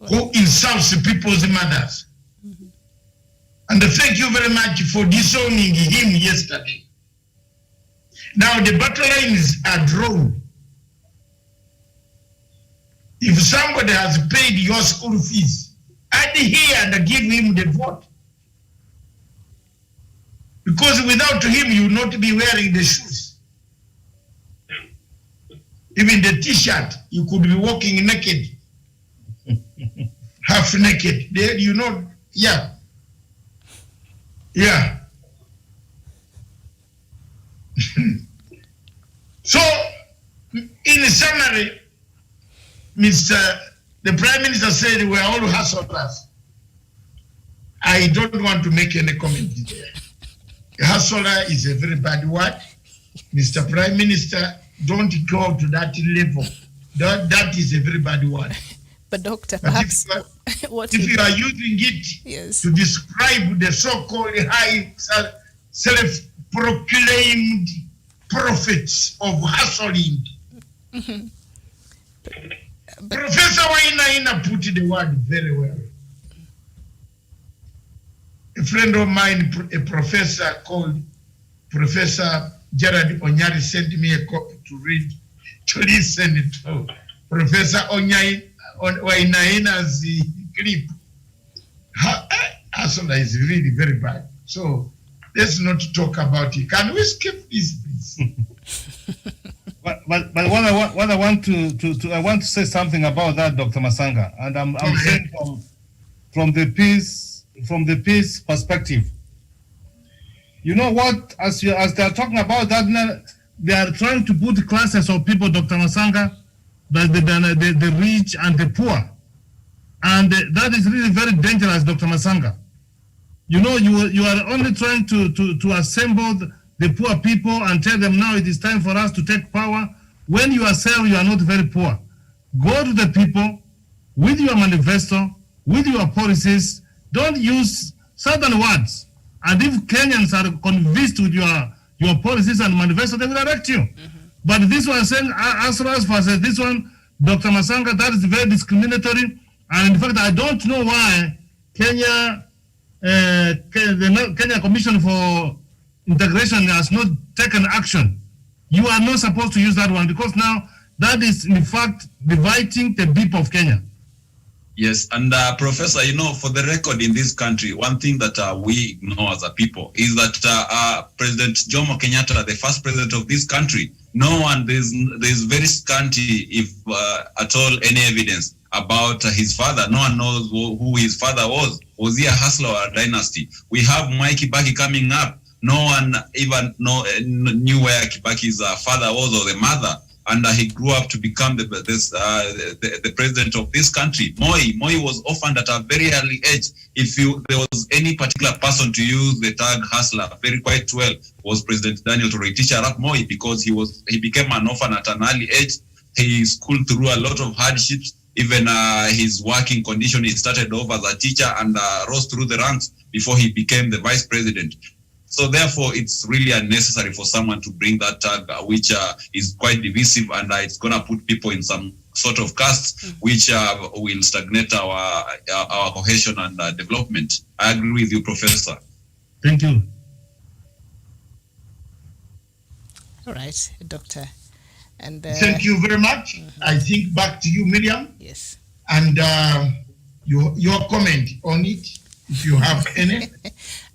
who insults people's mothers. And thank you very much for disowning him yesterday. Now the battle lines are drawn. If somebody has paid your school fees, add here and give him the vote. Because without him, you will not be wearing the shoes. Even the t-shirt, you could be walking naked. Half naked. There, you know, yeah. Yeah. So, in summary, the Prime Minister said we are all hustlers. I don't want to make any comment there. Hustler is a very bad word. Mr. Prime Minister, don't go to that level. That is a very bad word. But Doctor, but perhaps if you are using it yes, to describe the so-called high self-proclaimed prophets of hustling, Professor Wainaina put the word very well. A friend of mine, a professor called Professor Gerard Onyari, sent me a copy to read, to listen to Professor Wainaina's clip. Masoda is really very bad. So let's not talk about it. Can we skip this, please? But what I want to say something about that, Dr. Masanga, and I'm saying from the peace perspective. You know what? As they are talking about that, they are trying to put classes of people, Dr. Masanga, the rich and the poor, and that is really very dangerous, Dr. Masanga. You know, you are only trying to assemble the poor people and tell them now it is time for us to take power. When you are not very poor. Go to the people with your manifesto, with your policies. Don't use certain words. And if Kenyans are convinced with your policies and manifesto, they will elect you. But this one saying, as far as this one, Dr. Masanga, that is very discriminatory. And in fact, I don't know why the Kenya Commission for Integration has not taken action. You are not supposed to use that one because now that is in fact dividing the people of Kenya. Yes, and Professor, you know, for the record in this country, one thing that we ignore as a people is that President Jomo Kenyatta, the first president of this country, there's very scanty, if at all, any evidence about his father. No one knows who his father was. Was he a hustler or a dynasty? We have Mwai Kibaki coming up. No one even knew where Kibaki's father was or the mother. And he grew up to become the president of this country. Moi was orphaned at a very early age. If there was any particular person to use the tag hustler very quite well, was President Daniel Toroitich Arap Moi, because he became an orphan at an early age. He schooled through a lot of hardships. Even his working condition, he started off as a teacher and rose through the ranks before he became the vice president. So therefore, it's really unnecessary for someone to bring that tag, which is quite divisive, and it's going to put people in some sort of caste, which will stagnate our cohesion and development. I agree with you, Professor. Thank you. All right, Doctor. And thank you very much. I think back to you, Miriam. Yes. And your comment on it, if you have any.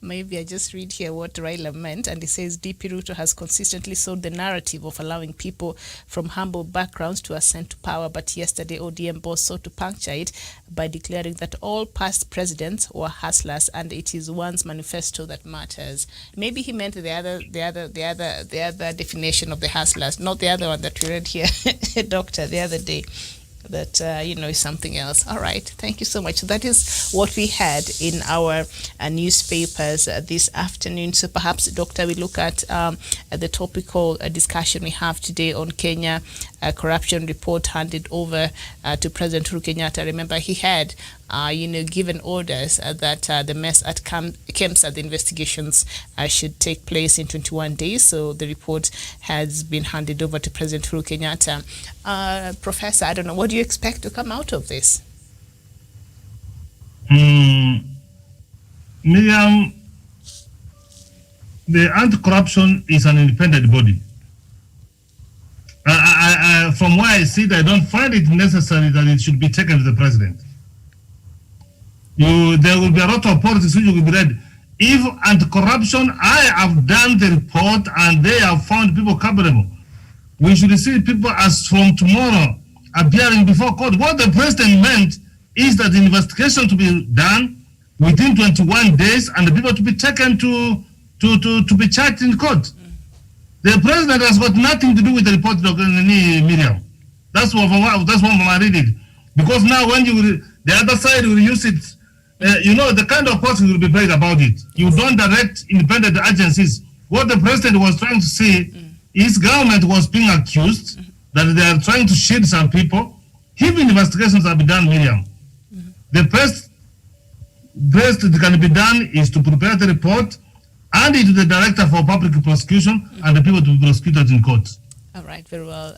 Maybe I just read here what Raila meant, and he says DP Ruto has consistently sold the narrative of allowing people from humble backgrounds to ascend to power, but yesterday ODM boss sought to puncture it by declaring that all past presidents were hustlers and it is one's manifesto that matters. Maybe he meant the other definition of the hustlers, not the other one that we read here, Doctor, the other day. That is something else. All right, thank you so much. So that is what we had in our newspapers this afternoon. So perhaps, Doctor, we look at the topical discussion we have today on Kenya corruption report handed over to President Uhuru Kenyatta. Remember, he had given orders that the mess at KEMSA, the investigations should take place in 21 days. So the report has been handed over to President Uhuru Kenyatta. Professor, I don't know, what do you expect to come out of this? Miriam, the anti-corruption is an independent body. From where I sit, I don't find it necessary that it should be taken to the president. There will be a lot of policies which will be read. If anti-corruption, I have done the report and they have found people culpable. We should see people as from tomorrow appearing before court. What the president meant is that the investigation to be done within 21 days and the people to be taken to be charged in court. The president has got nothing to do with the report, Dr. Miriam. That's one from I read it. Because now when the other side will use it, the kind of person will be paid about it. You don't direct independent agencies. What the president was trying to say, his government was being accused that they are trying to shield some people. If investigations have been done, Miriam, the best that can be done is to prepare the report, hand it to the director for public prosecution, and the people to be prosecuted in court. All right, very well.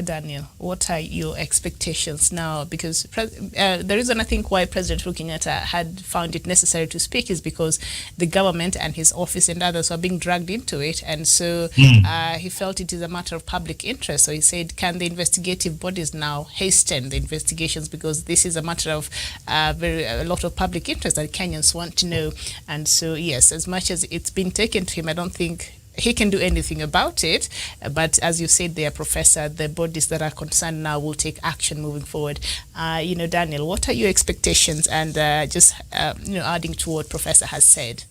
Daniel, what are your expectations now? Because the reason I think why President Uhuru Kenyatta had found it necessary to speak is because the government and his office and others are being dragged into it. And so he felt it is a matter of public interest. So he said, can the investigative bodies now hasten the investigations? Because this is a matter of a lot of public interest that Kenyans want to know. And so, yes, as much as it's been taken to him, I don't think he can do anything about it, but as you said there, Professor, the bodies that are concerned now will take action moving forward. Daniel, what are your expectations? And adding to what Professor has said,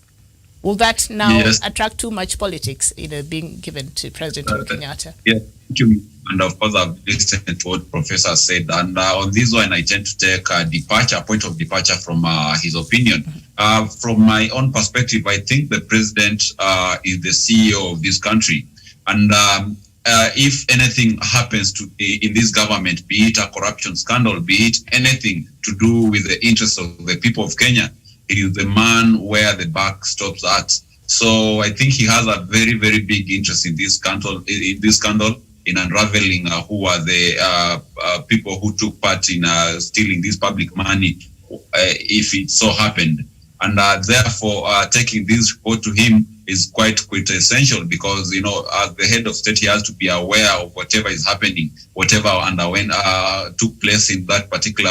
will that now attract too much politics, being given to President Kenyatta? Yeah, thank you. And of course, I've listened to what Professor said. And on this one, I tend to take a point of departure from his opinion. From my own perspective, I think the president is the CEO of this country. And if anything happens in this government, be it a corruption scandal, be it anything to do with the interests of the people of Kenya, it is the man where the buck stops at. So I think he has a very, very big interest in this scandal, in unraveling who are the people who took part in stealing this public money, if it so happened. And therefore, taking this report to him is quite essential because, as the head of state, he has to be aware of whatever is happening, whatever took place in that particular,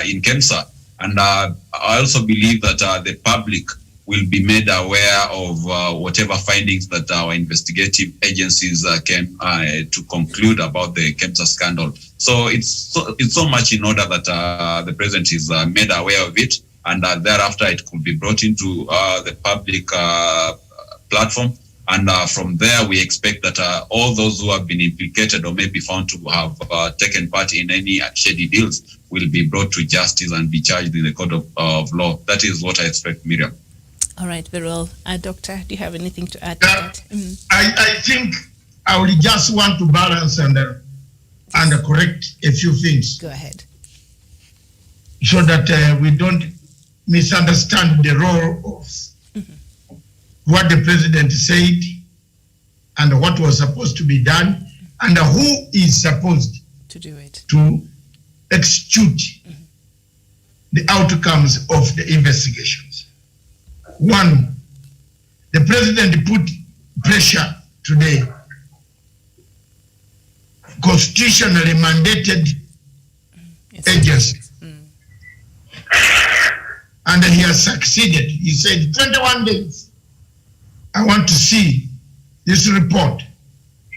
in Kemsa. And I also believe that the public will be made aware of whatever findings that our investigative agencies came to conclude about the Kemsa scandal. So it's so much in order that the president is made aware of it, and thereafter it could be brought into the public platform. And from there, we expect that all those who have been implicated or may be found to have taken part in any shady deals will be brought to justice and be charged in the court of law. That is what I expect, Miriam. All right, very well. Doctor, do you have anything to add to that? I think I would just want to balance and correct a few things. Go ahead. So that we don't misunderstand the role of what the president said and what was supposed to be done and who is supposed to do it, to execute the outcomes of the investigations. One, the president put pressure today, constitutionally mandated agency. And he has succeeded. He said, 21 days, I want to see this report.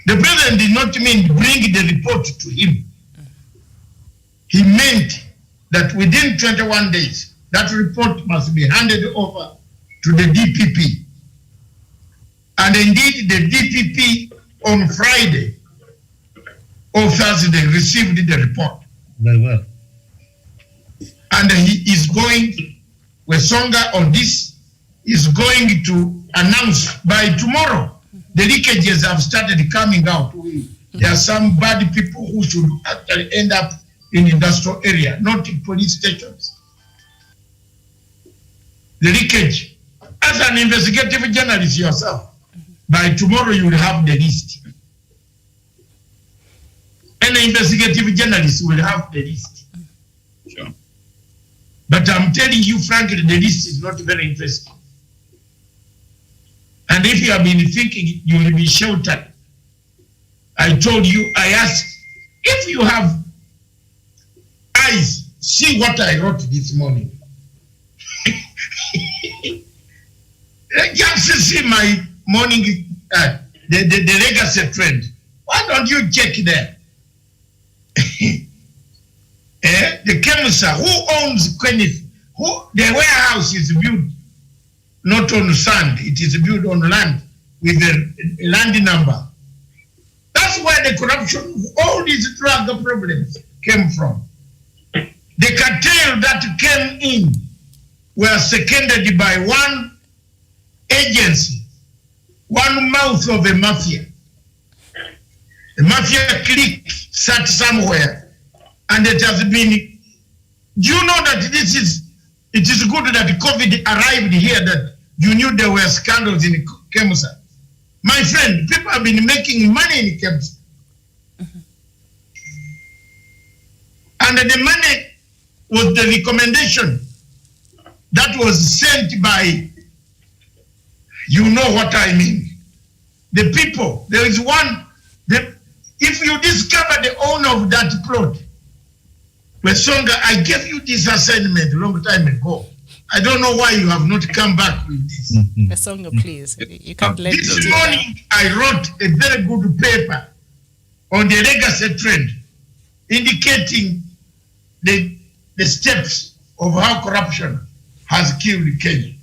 The president did not mean bring the report to him. He meant that within 21 days, that report must be handed over to the DPP. And indeed, the DPP on Friday or Thursday received the report. Very well. And he is going, Wesonga on this, is going to announce by tomorrow. The leakages have started coming out. There are some bad people who should actually end up in industrial area, not in police stations. The leakage. As an investigative journalist yourself, by tomorrow you will have the list. Any investigative journalist will have the list. Sure. But I'm telling you frankly, the list is not very interesting. And if you have been thinking you will be sheltered, I told you, I asked, if you have eyes, see what I wrote this morning. Just see my morning, the legacy trend. Why don't you check there? The Kemsa, who owns Kenneth? The warehouse is built not on sand, it is built on land with a land number. That's where the corruption, all these drug problems came from. The cartel that came in were seconded by one agency, one mouth of a mafia. The mafia clique sat somewhere, and it has been. Do you know that it is good that COVID arrived here, that you knew there were scandals in Kemsa? My friend, people have been making money in Kemsa And the money was the recommendation that was sent by, you know what I mean. The people, there is one, if you discover the owner of that plot, Wesonga, I gave you this assignment a long time ago. I don't know why you have not come back with this. Wesonga, please. You can't let This morning, I wrote a very good paper on the legacy trend, indicating the steps of how corruption has killed Kenya.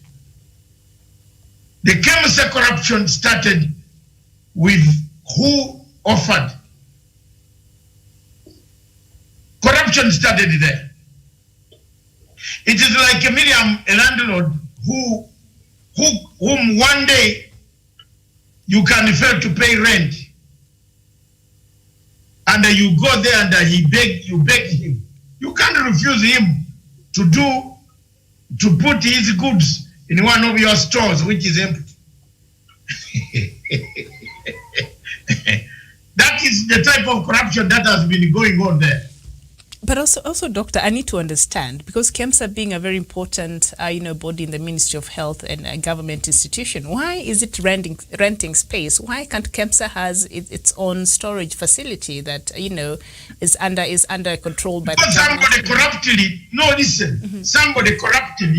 The Kemsa corruption started with who offered. Corruption started there. It is like a landlord whom one day you can fail to pay rent, and you go there and you beg him. You can't refuse him to put his goods in one of your stores which is empty. That is the type of corruption that has been going on there. But also, Doctor, I need to understand, because KEMSA being a very important, body in the Ministry of Health and a government institution, why is it renting space? Why can't KEMSA has its own storage facility that is under control by the somebody corruptly? No, listen. Somebody corrupted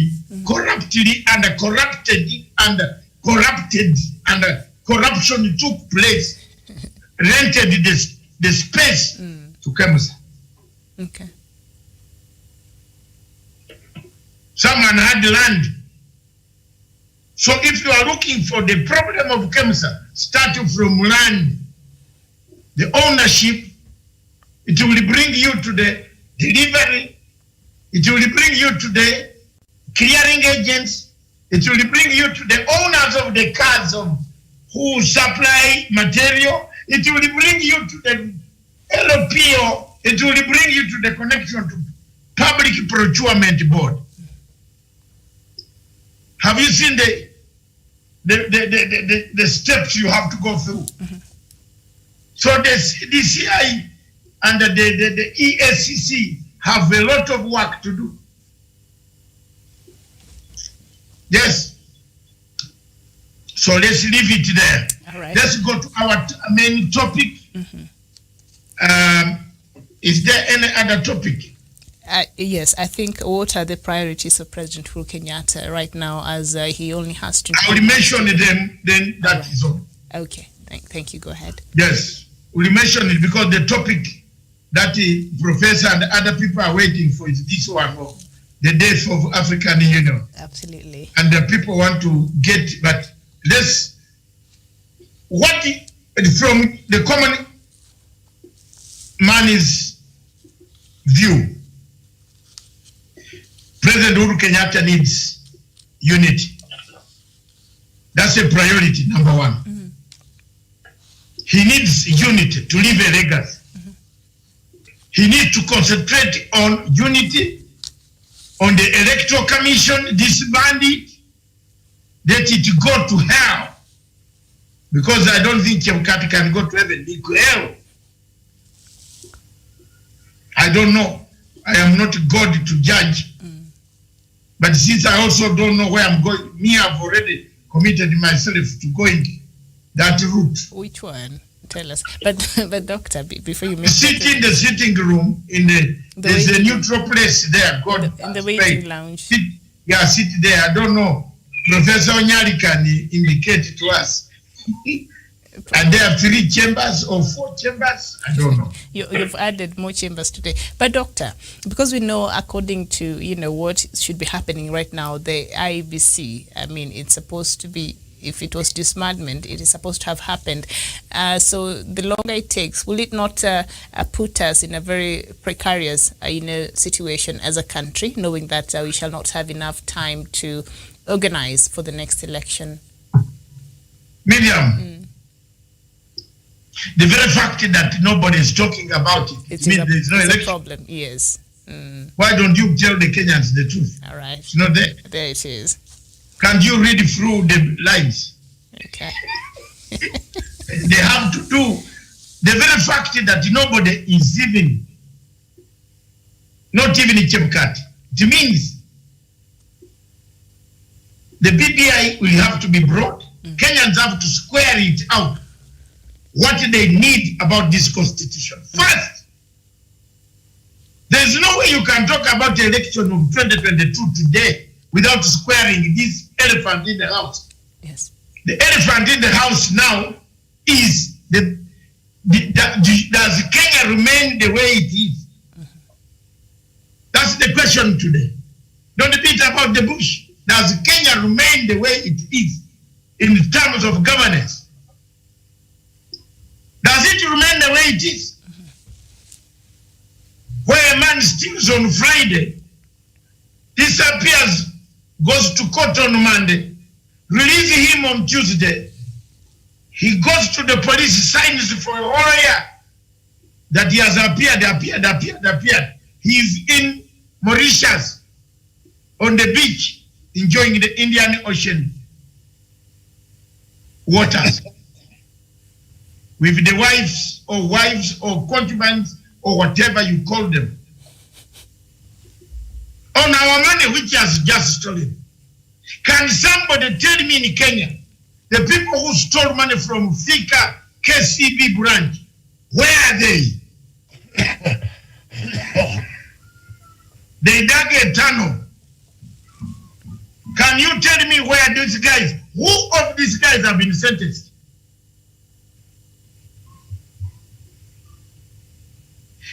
and corruption took place, rented the space to KEMSA. Okay. Someone had land. So if you are looking for the problem of KEMSA, starting from land, the ownership, it will bring you to the delivery, it will bring you to the clearing agents, it will bring you to the owners of the cars who supply material, it will bring you to the LPO, it will bring you to the connection to Public Procurement Board. Have you seen the steps you have to go through? So the CDCI and the ESCC have a lot of work to do. Yes. So let's leave it there. All right. Let's go to our main topic. Is there any other topic? Yes, I think what are the priorities of President Uhuru Kenyatta right now, as he only has to... I will mention them, then that is all. Okay, thank you. Go ahead. Yes, we'll mention it because the topic that the professor and other people are waiting for is this one of the death of African Union. Absolutely. And the people want to get, but let's, from the common man's view, President Uhuru Kenyatta needs unity. That's a priority, number one. He needs unity to leave a legacy. He needs to concentrate on unity, on the Electoral Commission, disband it, let it go to hell. Because I don't think Chemkati can go to heaven. Hell. I don't know. I am not God to judge. But since I also don't know where I'm going, I've already committed myself to going that route. Which one? Tell us. But doctor, before you sit in the sitting room, there's a neutral place there. In the waiting lounge. Sit there. I don't know. Professor Onyari can indicate to us. And there are 3 chambers or 4 chambers? I don't know. You've added more chambers today. But doctor, because we know according to, what should be happening right now, the IEBC, it's supposed to be, if it was dismantlement, it is supposed to have happened. So the longer it takes, will it not put us in a very precarious situation as a country, knowing that we shall not have enough time to organize for the next election? Miriam, the very fact that nobody is talking about it means there is no election. A problem, yes. Why don't you tell the Kenyans the truth? All right. It's not there. There it is. Can you read through the lines? Okay. They have to do the very fact that nobody is even not even Chebukati. It means the BBI will have to be brought. Kenyans have to square it out, what they need about this constitution. First, there's no way you can talk about the election of 2022 today without squaring this elephant in the house. Yes. The elephant in the house now is, does Kenya remain the way it is? That's the question today. Don't beat about the bush. Does Kenya remain the way it is in terms of governance? Does it remain the way it is? Where a man steals on Friday, disappears, goes to court on Monday, release him on Tuesday, he goes to the police, signs for a whole year that he has appeared. He's in Mauritius on the beach enjoying the Indian Ocean waters with the wives or concubines or whatever you call them on our money which has just stolen. Can somebody tell me in Kenya, the people who stole money from Thika KCB branch, where are they? They dug a tunnel. Can you tell me where these guys, who of these guys have been sentenced?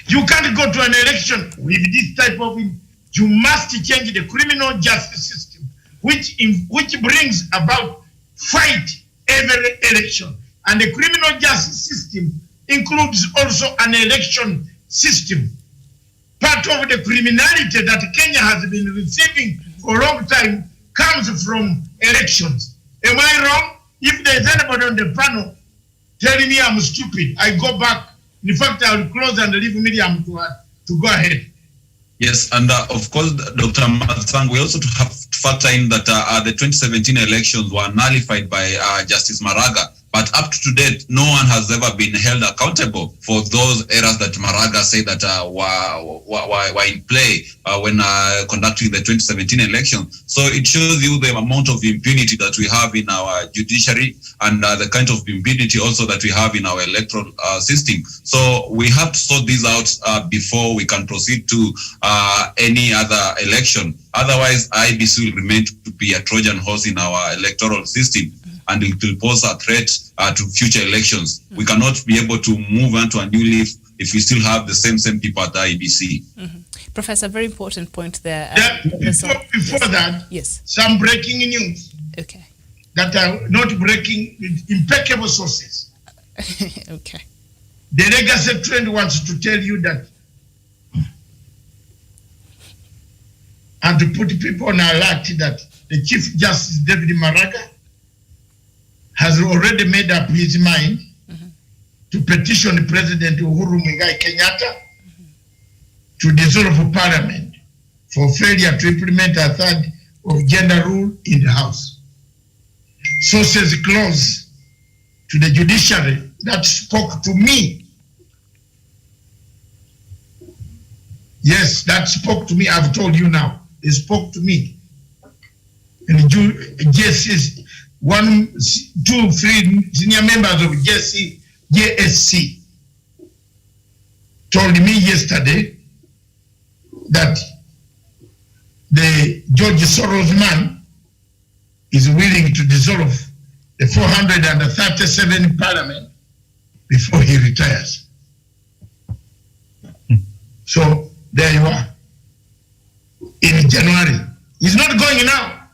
You can't go to an election with this type of, you must change the criminal justice system, which brings about fight every election. And the criminal justice system includes also an election system. Part of the criminality that Kenya has been receiving for a long time comes from elections. Am I wrong? If there's anybody on the panel telling me I'm stupid, I go back. In fact, I will close and leave Miriam to go ahead. Yes, and of course, Dr. Matsang, we also have to factor in that the 2017 elections were nullified by Justice Maraga. But up to date, no one has ever been held accountable for those errors that Maraga said that were in play when conducting the 2017 election. So it shows you the amount of impunity that we have in our judiciary and the kind of impunity also that we have in our electoral system. So we have to sort these out before we can proceed to any other election. Otherwise, IBC will remain to be a Trojan horse in our electoral system, and it will pose a threat to future elections. Mm-hmm. We cannot be able to move on to a new leaf if we still have the same people at the IBC. Mm-hmm. Professor, very important point there. Before that, yes, some breaking news. Okay. That are not breaking with impeccable sources. Okay. The legacy trend wants to tell you that, and to put people on alert that the Chief Justice David Maraga has already made up his mind to petition President Uhuru Kenyatta to dissolve Parliament for failure to implement a third of gender rule in the House. Sources close to the judiciary that spoke to me. Yes, that spoke to me. I've told you now. They spoke to me. And JSC, 1, 2, 3 senior members of JSC told me yesterday that the George Soros man is willing to dissolve the 437 Parliament before he retires. So there you are. In January. He's not going now.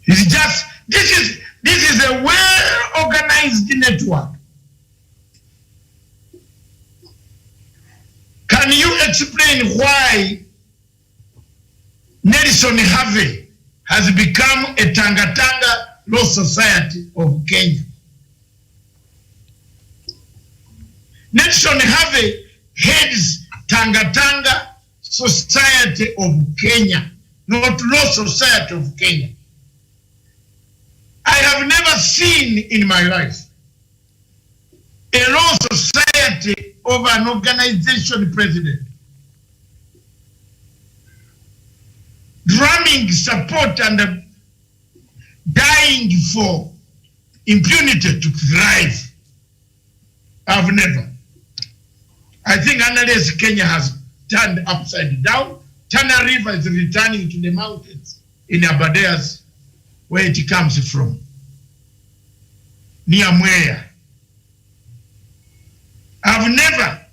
It's just, this is a well-organized network. Can you explain why Nelson Harvey has become a Tanga Law Society of Kenya? Nelson Harvey heads Tanga Society of Kenya, not Law Society of Kenya. I have never seen in my life a law society of an organization president, drumming support and dying for impunity to thrive. I've never. I think unless Kenya has turned upside down, Tana River is returning to the mountains in Abadeas, where it comes from, near Mwea. I've never,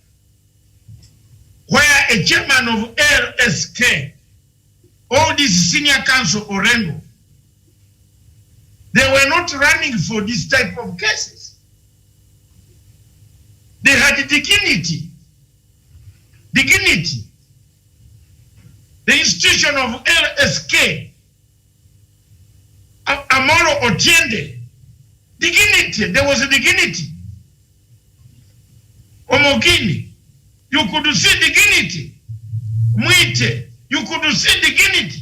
where a chairman of LSK, all this senior council Orengo, they were not running for this type of cases. They had dignity. Dignity. The institution of LSK, Amoro Otiende, dignity. There was a dignity. Omogini, you could see dignity. Mwite, you could see dignity.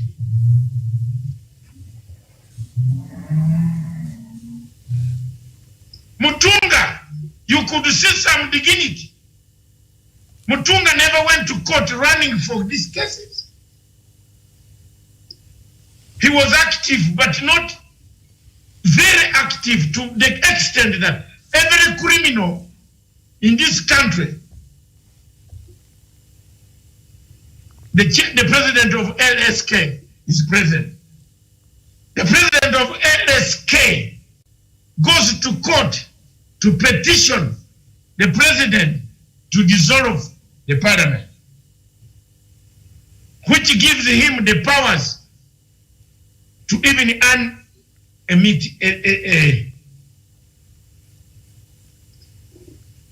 Mutunga, you could see some dignity. Mutunga never went to court running for these cases. He was active, but not very active to the extent that every criminal in this country, the president of LSK is present. The president of LSK goes to court to petition the president to dissolve the parliament, which gives him the powers to even earn a meet.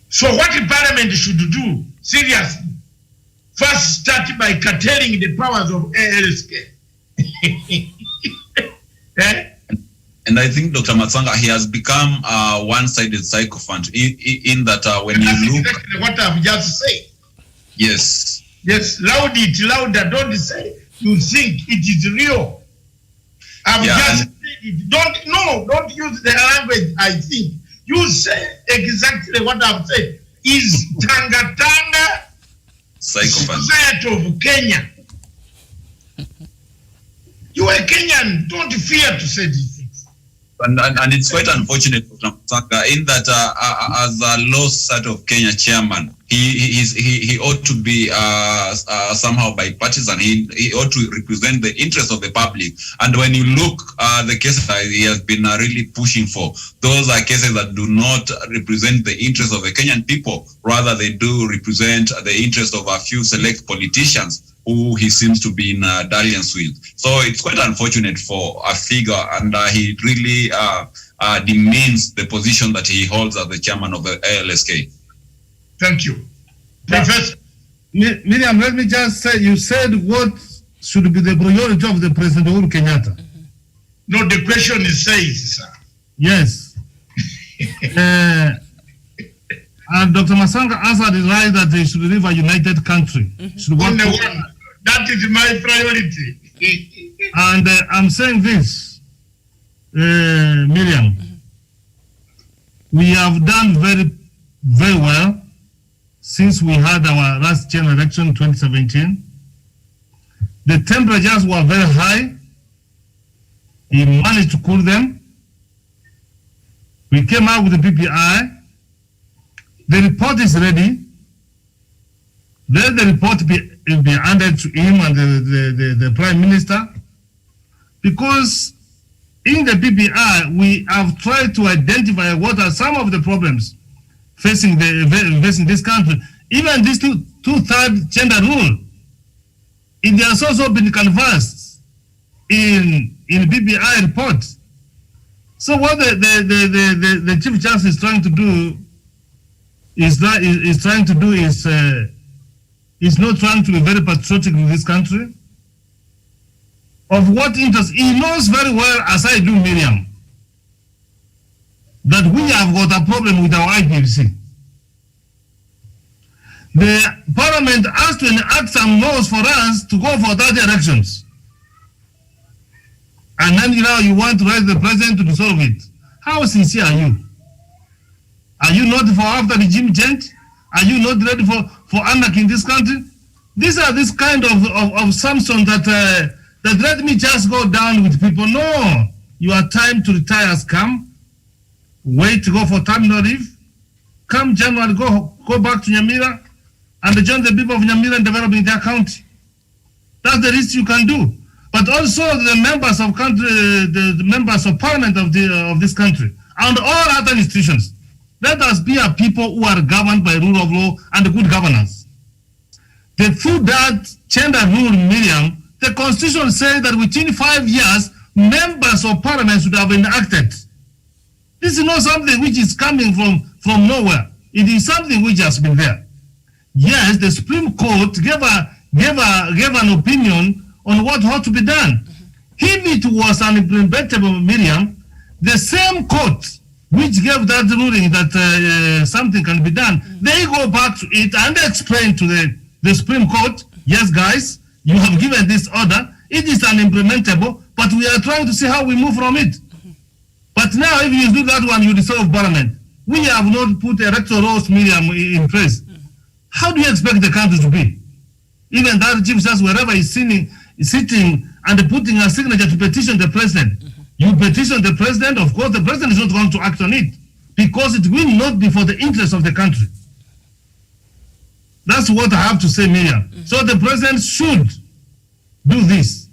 So what the parliament should do, seriously, first start by curtailing the powers of LSK. And I think Dr. Matsanga, he has become a one-sided sycophant in that when you look... Exactly what I've just said. Yes. Yes, loud it louder. Don't say you think it is real. I've just said it. Don't use the language I think. You say exactly what I've said. Is Tanga Psychopath. Society of Kenya. You are Kenyan. Don't fear to say these things. And it's quite unfortunate, Dr. Matsanga, in that as a Law Society of Kenya chairman, he ought to be somehow bipartisan. He ought to represent the interests of the public. And when you look the cases he has been really pushing for, those are cases that do not represent the interests of the Kenyan people. Rather, they do represent the interests of a few select politicians who he seems to be in dalliance with. So it's quite unfortunate for a figure, and he really demeans the position that he holds as the chairman of the LSK. Thank you. Professor. Miriam, let me just say, you said what should be the priority of the President Uhuru Kenyatta. Mm-hmm. No, the question is says, sir. Yes. And Dr. Masanga answered it right that they should live a united country. Mm-hmm. Should work one. That is my priority. And I'm saying this, Miriam, we have done very, very well since we had our last general election in 2017. The temperatures were very high. He managed to cool them. We came out with the PPI. The report is ready. Let the report be handed to him and the Prime Minister, because in the PPI we have tried to identify what are some of the problems facing this country. Even this two-third gender rule, it has also been canvassed in PPI report. So what the Chief Justice is trying to do is not trying to be very patriotic in this country. Of what interest? He knows very well, as I do, Miriam, that we have got a problem with our IPVC. The Parliament has to enact some laws for us to go for 30 elections. And then now you want to raise the President to dissolve it. How sincere are you? Are you not for after regime change? Are you not ready for anarchy in this country? These are this kind of Samson that let me just go down with people. No, your time to retire has come. Wait to go for terminal leave. Come January, go back to Nyamira and join the people of Nyamira in developing their county. That's the least you can do. But also the members of country, the members of parliament of this country and all other institutions. Let us be a people who are governed by rule of law and good governance. The through that gender rule, Miriam, the constitution says that within 5 years, members of parliament should have been elected. This is not something which is coming from nowhere. It is something which has been there. Yes, the Supreme Court gave an opinion on what ought to be done. If it was an implementable, Miriam, the same court which gave that ruling that something can be done, they go back to it and explain to the Supreme Court, yes, guys, you have given this order, it is unimplementable, but we are trying to see how we move from it. But now, if you do that one, you dissolve parliament. We have not put electoral laws, Miriam, in place. How do you expect the country to be? Even that chief justice, wherever he's sitting and putting a signature to petition the president. You petition the president, of course, the president is not going to act on it because it will not be for the interest of the country. That's what I have to say, Miriam. So the president should do this.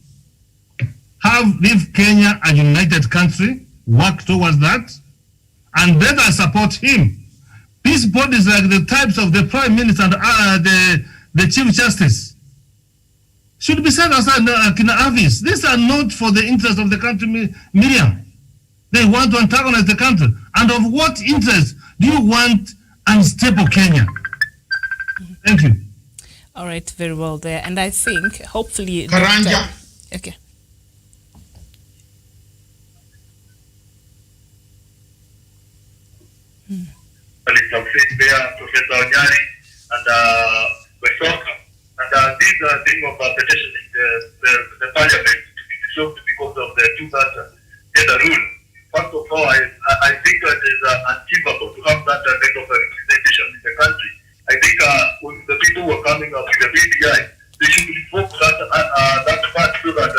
Leave Kenya a united country, work towards that, and let us support him. These bodies like the types of the prime minister and the chief justice should be set aside in office. These are not for the interest of the country, Miriam. They want to antagonize the country. And of what interest do you want unstable Kenya? Thank you. All right, very well there. And I think, hopefully... Karanja. Okay. There, Professor Onyari and Wesoka. And these are things of petitioning the parliament to be dissolved because of the 2000 gender rule. First of all, I think it is unachievable to have that kind of representation in the country. I think when the people who are coming up with the BDI, they should revoke that part so that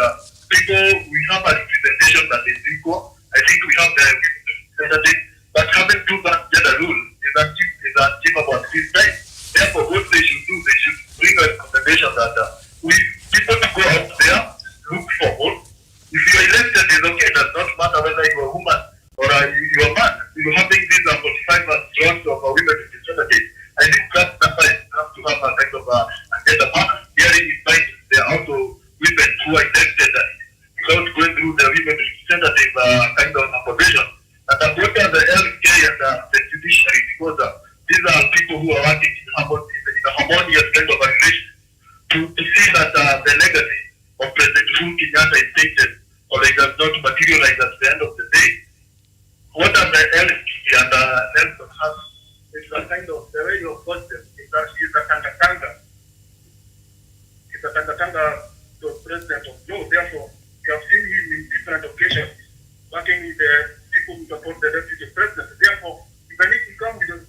people, we have a representation that is equal. I think we have the representative, but having to that gender rule is unachievable at this time. Therefore, what they should do, they should bring a recommendation that we people to go out there, look for vote. If you are elected, it's okay. It does not matter whether you are a woman or you are a man. You're having these 45 slots of a women representative. I think that's why you have to have a kind of a gender partner. Hearing invite the auto women who are elected without going through the women representative kind of provision. And what are the LK and the judiciary, because these are people who are working in a harmonious kind of a relation to see that the legacy of President Uhuru Kenyatta is taken or it does not materialize at the end of the day. What are the LK and Nelson has? It's a kind of the way you approach them. It's a tanga-tanga. It's a tanga-tanga to President of Joe. Therefore, we have seen him in different occasions working with the people who support the deputy president. Therefore, even if he comes with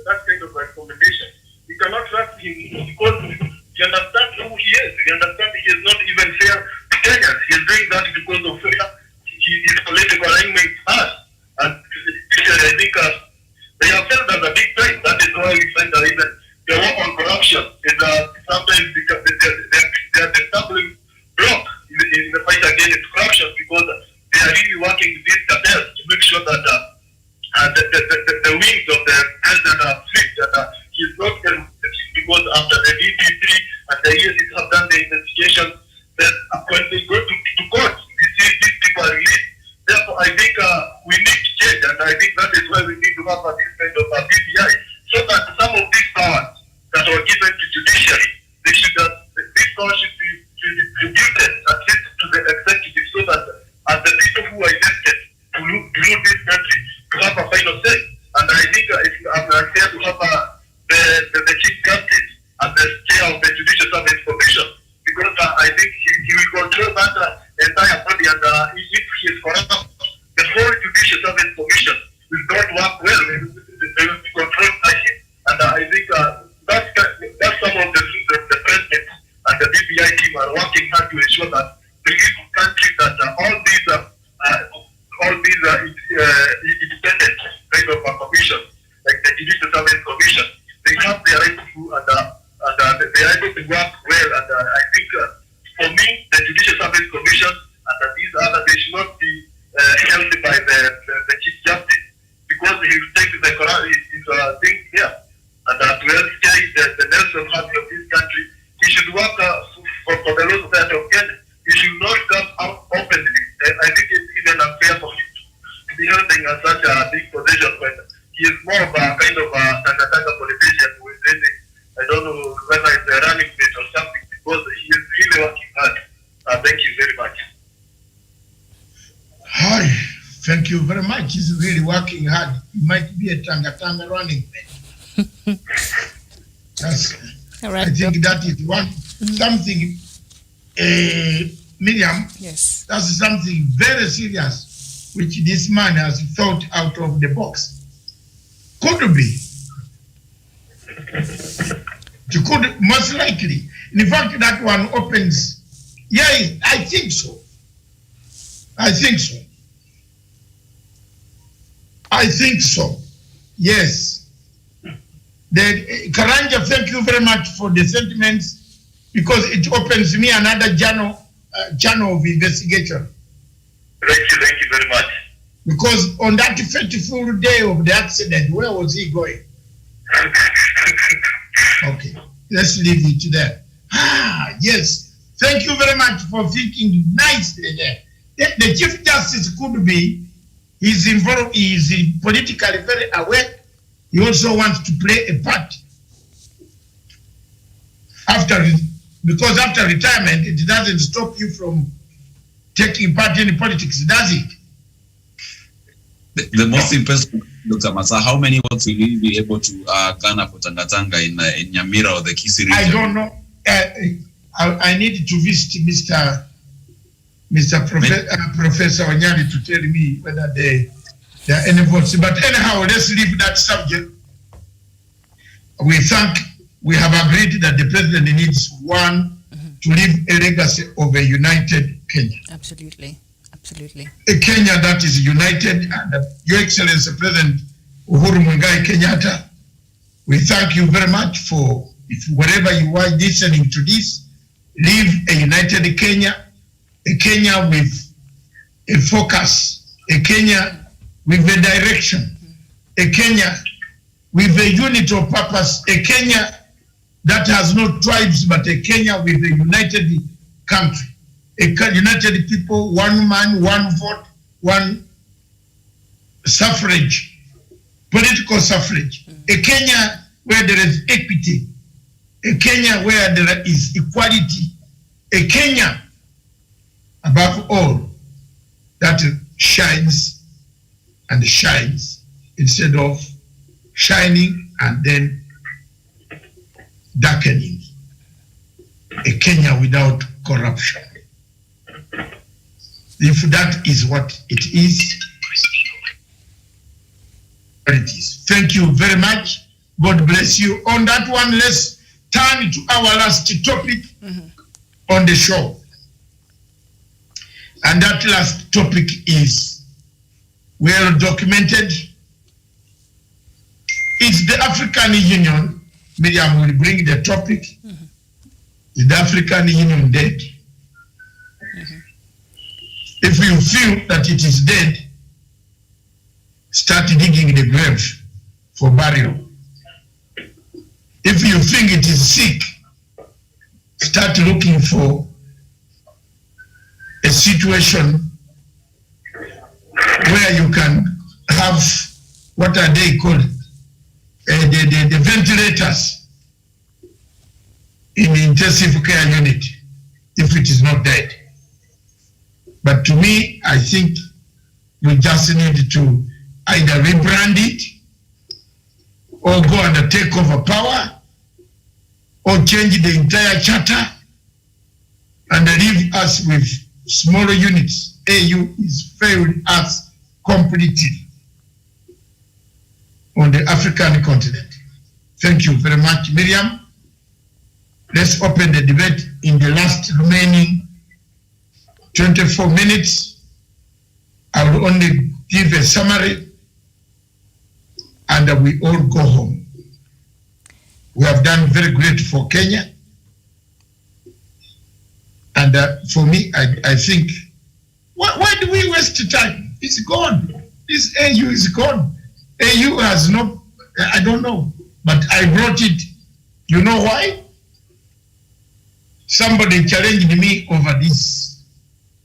that kind of recommendation, we cannot trust him because we understand who he is. We understand he is not even fair to Kenyans. He is doing that because of fear. His political alignment us. And I think they have felt as a big threat. That is why we find that even the war on corruption is sometimes they are the stumbling block in the fight against corruption because they are really working with these cartels to make sure that the wings of the president are flipped and he is not because after the DP3 and the ESs have done the investigation, then when they go to court, we see these people are released. Therefore, I think we need to change, and I think that is why we need to have this kind of BDI, so that some of these powers that were given to judiciary, these powers should be distributed at least to the executive, so that as the people who are elected to rule this country to have a final say. And I think it's unfair to have the chief justice as the chair of the Judicial Service Commission, because I think he will control that entire body, and if he is corrupt, the whole Judicial Service Commission will not work well. I think it's even unfair for him to be holding such a big position when he is more of a kind of a Tanga politician who is really, I don't know whether it's a running mate or something, because he is really working hard. Thank you very much. Hi, thank you very much. He's really working hard. He might be a Tanga running mate. That's, All right, I think that is one something, Miriam. Yes. That's something very serious, which this man has thought out of the box. Could be. It could, most likely. In fact, that one opens. Yeah, I think so. I think so. I think so. Yes. Karanja, thank you very much for the sentiments, because it opens me another channel of investigation. Thank you very much. Because on that fateful day of the accident, where was he going? Okay, let's leave it there. Yes. Thank you very much for thinking nicely there. The Chief Justice could be, he's involved, he's politically very aware. He also wants to play a part. Because after retirement, it doesn't stop you from taking part in politics, does it? The most impressive, Dr. Masa, how many votes will you be able to garner for Tanga in Nyamira or the Kisii region? I don't know. I need to visit Professor Onyari to tell me whether there are any votes. But anyhow, let's leave that subject. We have agreed that the president needs to leave a legacy of a united Kenya. Absolutely. Absolutely. A Kenya that is united, and Your Excellency President Uhuru Kenyatta, we thank you very much for, wherever you are listening to this, leave a united Kenya, a Kenya with a focus, a Kenya with a direction, a Kenya with a unit of purpose, a Kenya that has no tribes, but a Kenya with a united country, a united people, one man, one vote, one suffrage, political suffrage, a Kenya where there is equity, a Kenya where there is equality, a Kenya, above all, that shines and shines instead of shining and then darkening. A Kenya without corruption. If that is what it is, thank you very much. God bless you. On that one, let's turn to our last topic on the show. And that last topic is well documented. It's the African Union. Miriam will bring the topic. Is the African Union dead? If you feel that it is dead, start digging the grave for burial. If you think it is sick, start looking for a situation where you can have, what are they called? The ventilators in the intensive care unit, if it is not dead. But to me, I think we just need to either rebrand it or go and take over power or change the entire charter and leave us with smaller units. AU is failed us completely on the African continent. Thank you very much, Miriam. Let's open the debate in the last remaining 24 minutes. I will only give a summary and we all go home. We have done very great for Kenya. And for me, I think, why do we waste time? It's gone. This AU is gone. AU has no, I don't know, but I brought it. You know why? Somebody challenged me over this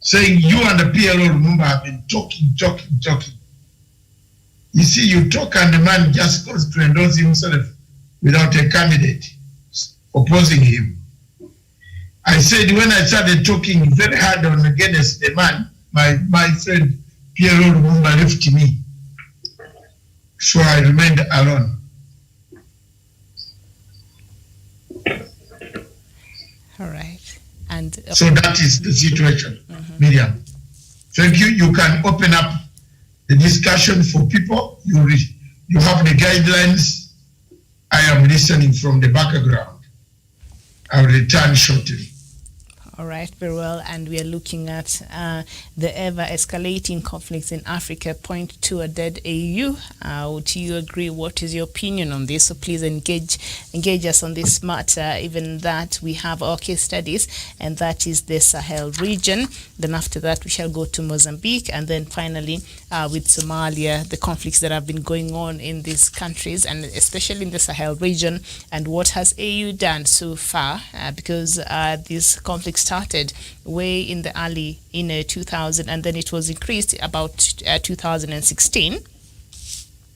saying you and the PLO Lumumba have been talking. You see, you talk and the man just goes to endorse himself without a candidate opposing him. I said when I started talking very hard on against the man, my friend PLO Lumumba left me. So I remained alone. All right. And so that is the situation, Miriam. Thank you. You can open up the discussion for people. You have the guidelines. I am listening from the background. I'll return shortly. All right, very well. And we are looking at the ever-escalating conflicts in Africa point to a dead AU. Would you agree? What is your opinion on this? So please engage us on this matter. Even that we have our case studies, and that is the Sahel region. Then after that, we shall go to Mozambique, and then finally with Somalia, the conflicts that have been going on in these countries, and especially in the Sahel region, and what has AU done so far, because these conflicts started way in the early 2000, and then it was increased about 2016.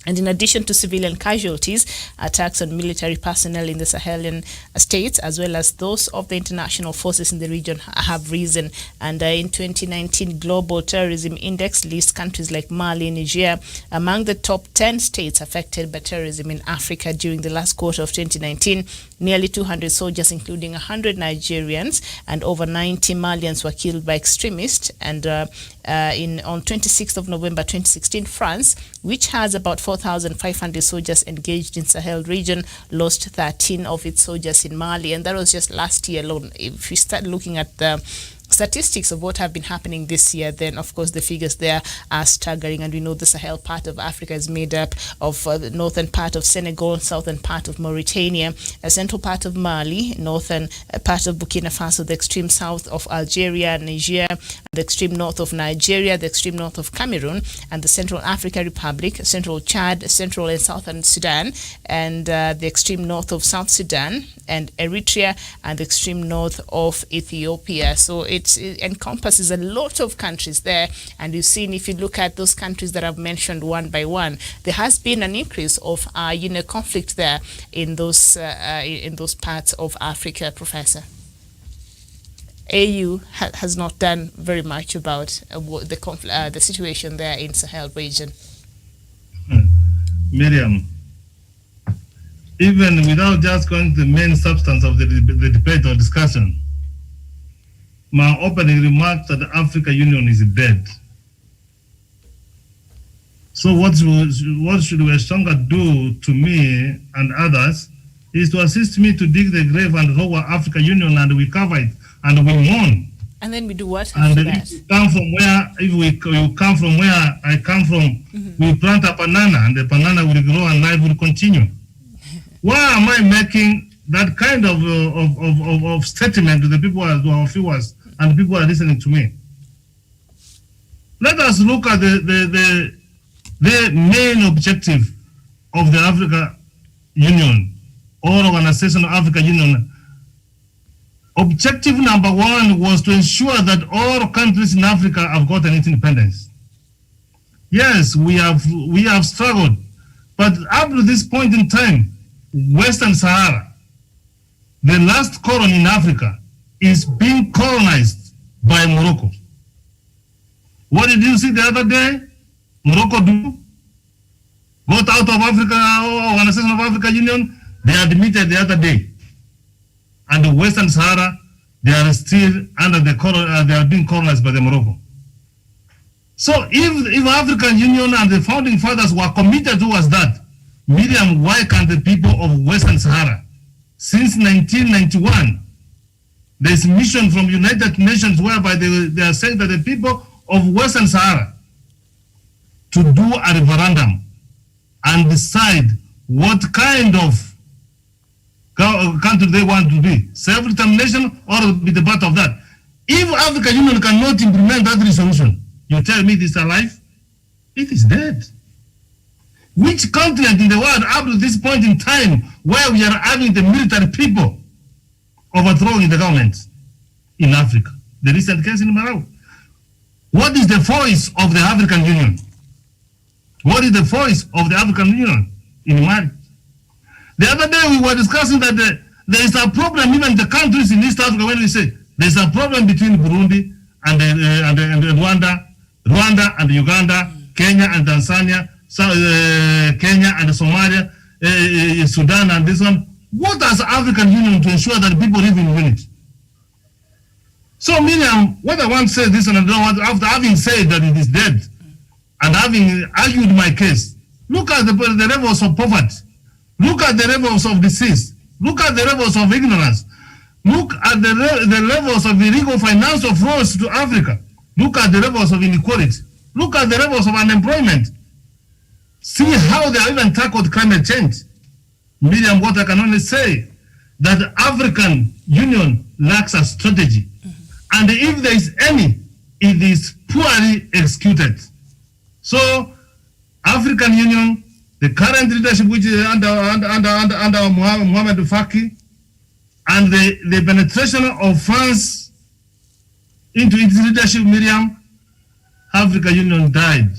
And in addition to civilian casualties, attacks on military personnel in the Sahelian states, as well as those of the international forces in the region, have risen. And in 2019, Global Terrorism Index lists countries like Mali and Niger among the top 10 states affected by terrorism in Africa during the last quarter of 2019. Nearly 200 soldiers, including 100 Nigerians and over 90 Malians, were killed by extremists. And on 26th of November 2016, France, which has about 4,500 soldiers engaged in Sahel region, lost 13 of its soldiers in Mali, and that was just last year alone. If we start looking at the statistics of what have been happening this year, then of course the figures there are staggering. And we know the Sahel part of Africa is made up of the northern part of Senegal, southern part of Mauritania, a central part of Mali, northern part of Burkina Faso, the extreme south of Algeria, Niger, the extreme north of Nigeria, the extreme north of Cameroon, and the Central African Republic, central Chad, central and southern Sudan, and the extreme north of South Sudan, and Eritrea, and the extreme north of Ethiopia. So it encompasses a lot of countries there, and you've seen, if you look at those countries that I've mentioned one by one, there has been an increase of conflict there in those parts of Africa, Professor. AU has not done very much about the situation there in Sahel region. Miriam, even without just going to the main substance of the debate or discussion, my opening remark that the African Union is dead. So what should Westonga do to me and others is to assist me to dig the grave and roll our African Union, and we cover it and we mourn. And then we do what after and that? If you come from where I come from, we plant a banana and the banana will grow and life will continue. Why am I making that kind of statement to the people who are viewers and people who are listening to me? Let us look at the main objective of the African Union or Organization of African Union. Objective number one was to ensure that all countries in Africa have gotten its independence. Yes, we have struggled, but up to this point in time, Western Sahara, the last colony in Africa, is being colonized by Morocco. What did you see the other day? Morocco do? Got out of Africa, Organization of African Union, they admitted the other day. And the Western Sahara, they are still under the they are being colonized by the Morocco. So if African Union and the founding fathers were committed towards that, Miriam, why can't the people of Western Sahara, since 1991, there's a mission from United Nations whereby they are saying that the people of Western Sahara to do a referendum and decide what kind of country they want to be, self-determination or be the part of that. If African Union cannot implement that resolution, you tell me it is alive? It is dead. Which continent in the world up to this point in time where we are having the military people overthrowing the government? In Africa. The recent case in Malawi. What is the voice of the African Union? What is the voice of the African Union in Mali? The other day we were discussing that there is a problem even in the countries in East Africa when we say there's a problem between Burundi and Rwanda and Uganda, Kenya and Tanzania, Kenya and Somalia, Sudan and this one. What does the African Union to ensure that people live in unity? So Miriam, what I want to say this, and after having said that it is dead and having argued my case, look at the levels of poverty, look at the levels of disease, look at the levels of ignorance, look at the levels of illegal financial flows to Africa, look at the levels of inequality, look at the levels of unemployment. See how they have even tackled climate change. Miriam, what I can only say, that the African Union lacks a strategy. And if there is any, it is poorly executed. So, African Union, the current leadership, which is under Mohamed Faki, and the penetration of France into its leadership, Miriam, African Union died.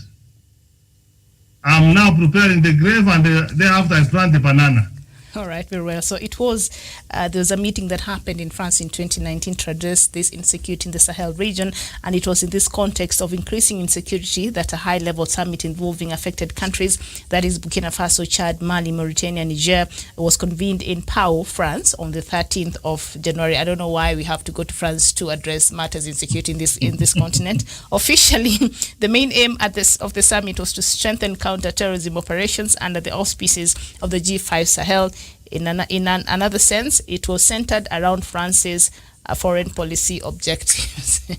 I'm now preparing the grave, and thereafter I plant the banana. All right, very well. So it was, there was a meeting that happened in France in 2019 to address this insecurity in the Sahel region, and it was in this context of increasing insecurity that a high-level summit involving affected countries, that is Burkina Faso, Chad, Mali, Mauritania, Niger, was convened in Pau, France, on the 13th of January. I don't know why we have to go to France to address matters insecurity in this continent. Officially, the main aim of the summit was to strengthen counter-terrorism operations under the auspices of the G5 Sahel. In another sense, it was centered around France's foreign policy objectives.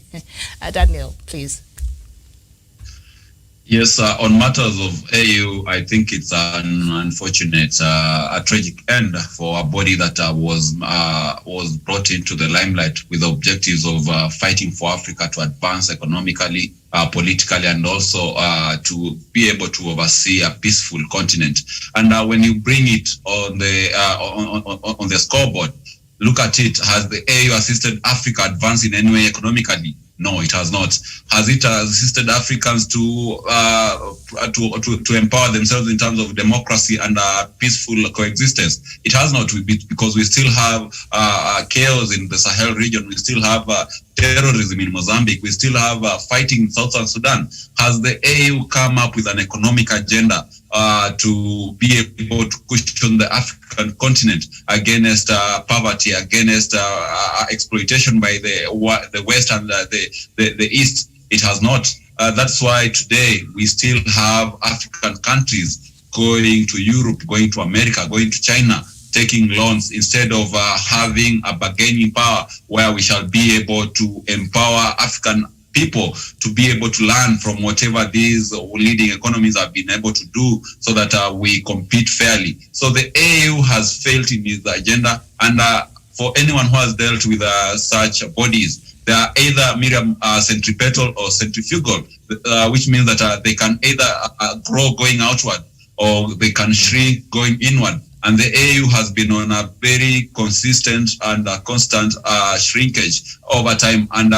Daniel, please. Yes, on matters of AU, I think it's an unfortunate, a tragic end for a body that was brought into the limelight with the objectives of fighting for Africa to advance economically, politically, and also to be able to oversee a peaceful continent. And when you bring it on the scoreboard, look at it. Has the AU assisted Africa advance in any way economically? No, it has not. Has it assisted Africans to empower themselves in terms of democracy and peaceful coexistence? It has not, because we still have chaos in the Sahel region. We still have terrorism in Mozambique. We still have fighting in Southern Sudan. Has the AU come up with an economic agenda to be able to cushion the African continent against poverty, against exploitation by the West and the East? It has not. That's why today we still have African countries going to Europe, going to America, going to China, taking loans instead of having a bargaining power where we shall be able to empower African people to be able to learn from whatever these leading economies have been able to do, so that we compete fairly. So the AU has failed in its agenda, and for anyone who has dealt with such bodies, they are either centripetal or centrifugal, which means that they can either grow going outward or they can shrink going inward. And the AU has been on a very consistent and constant shrinkage over time, and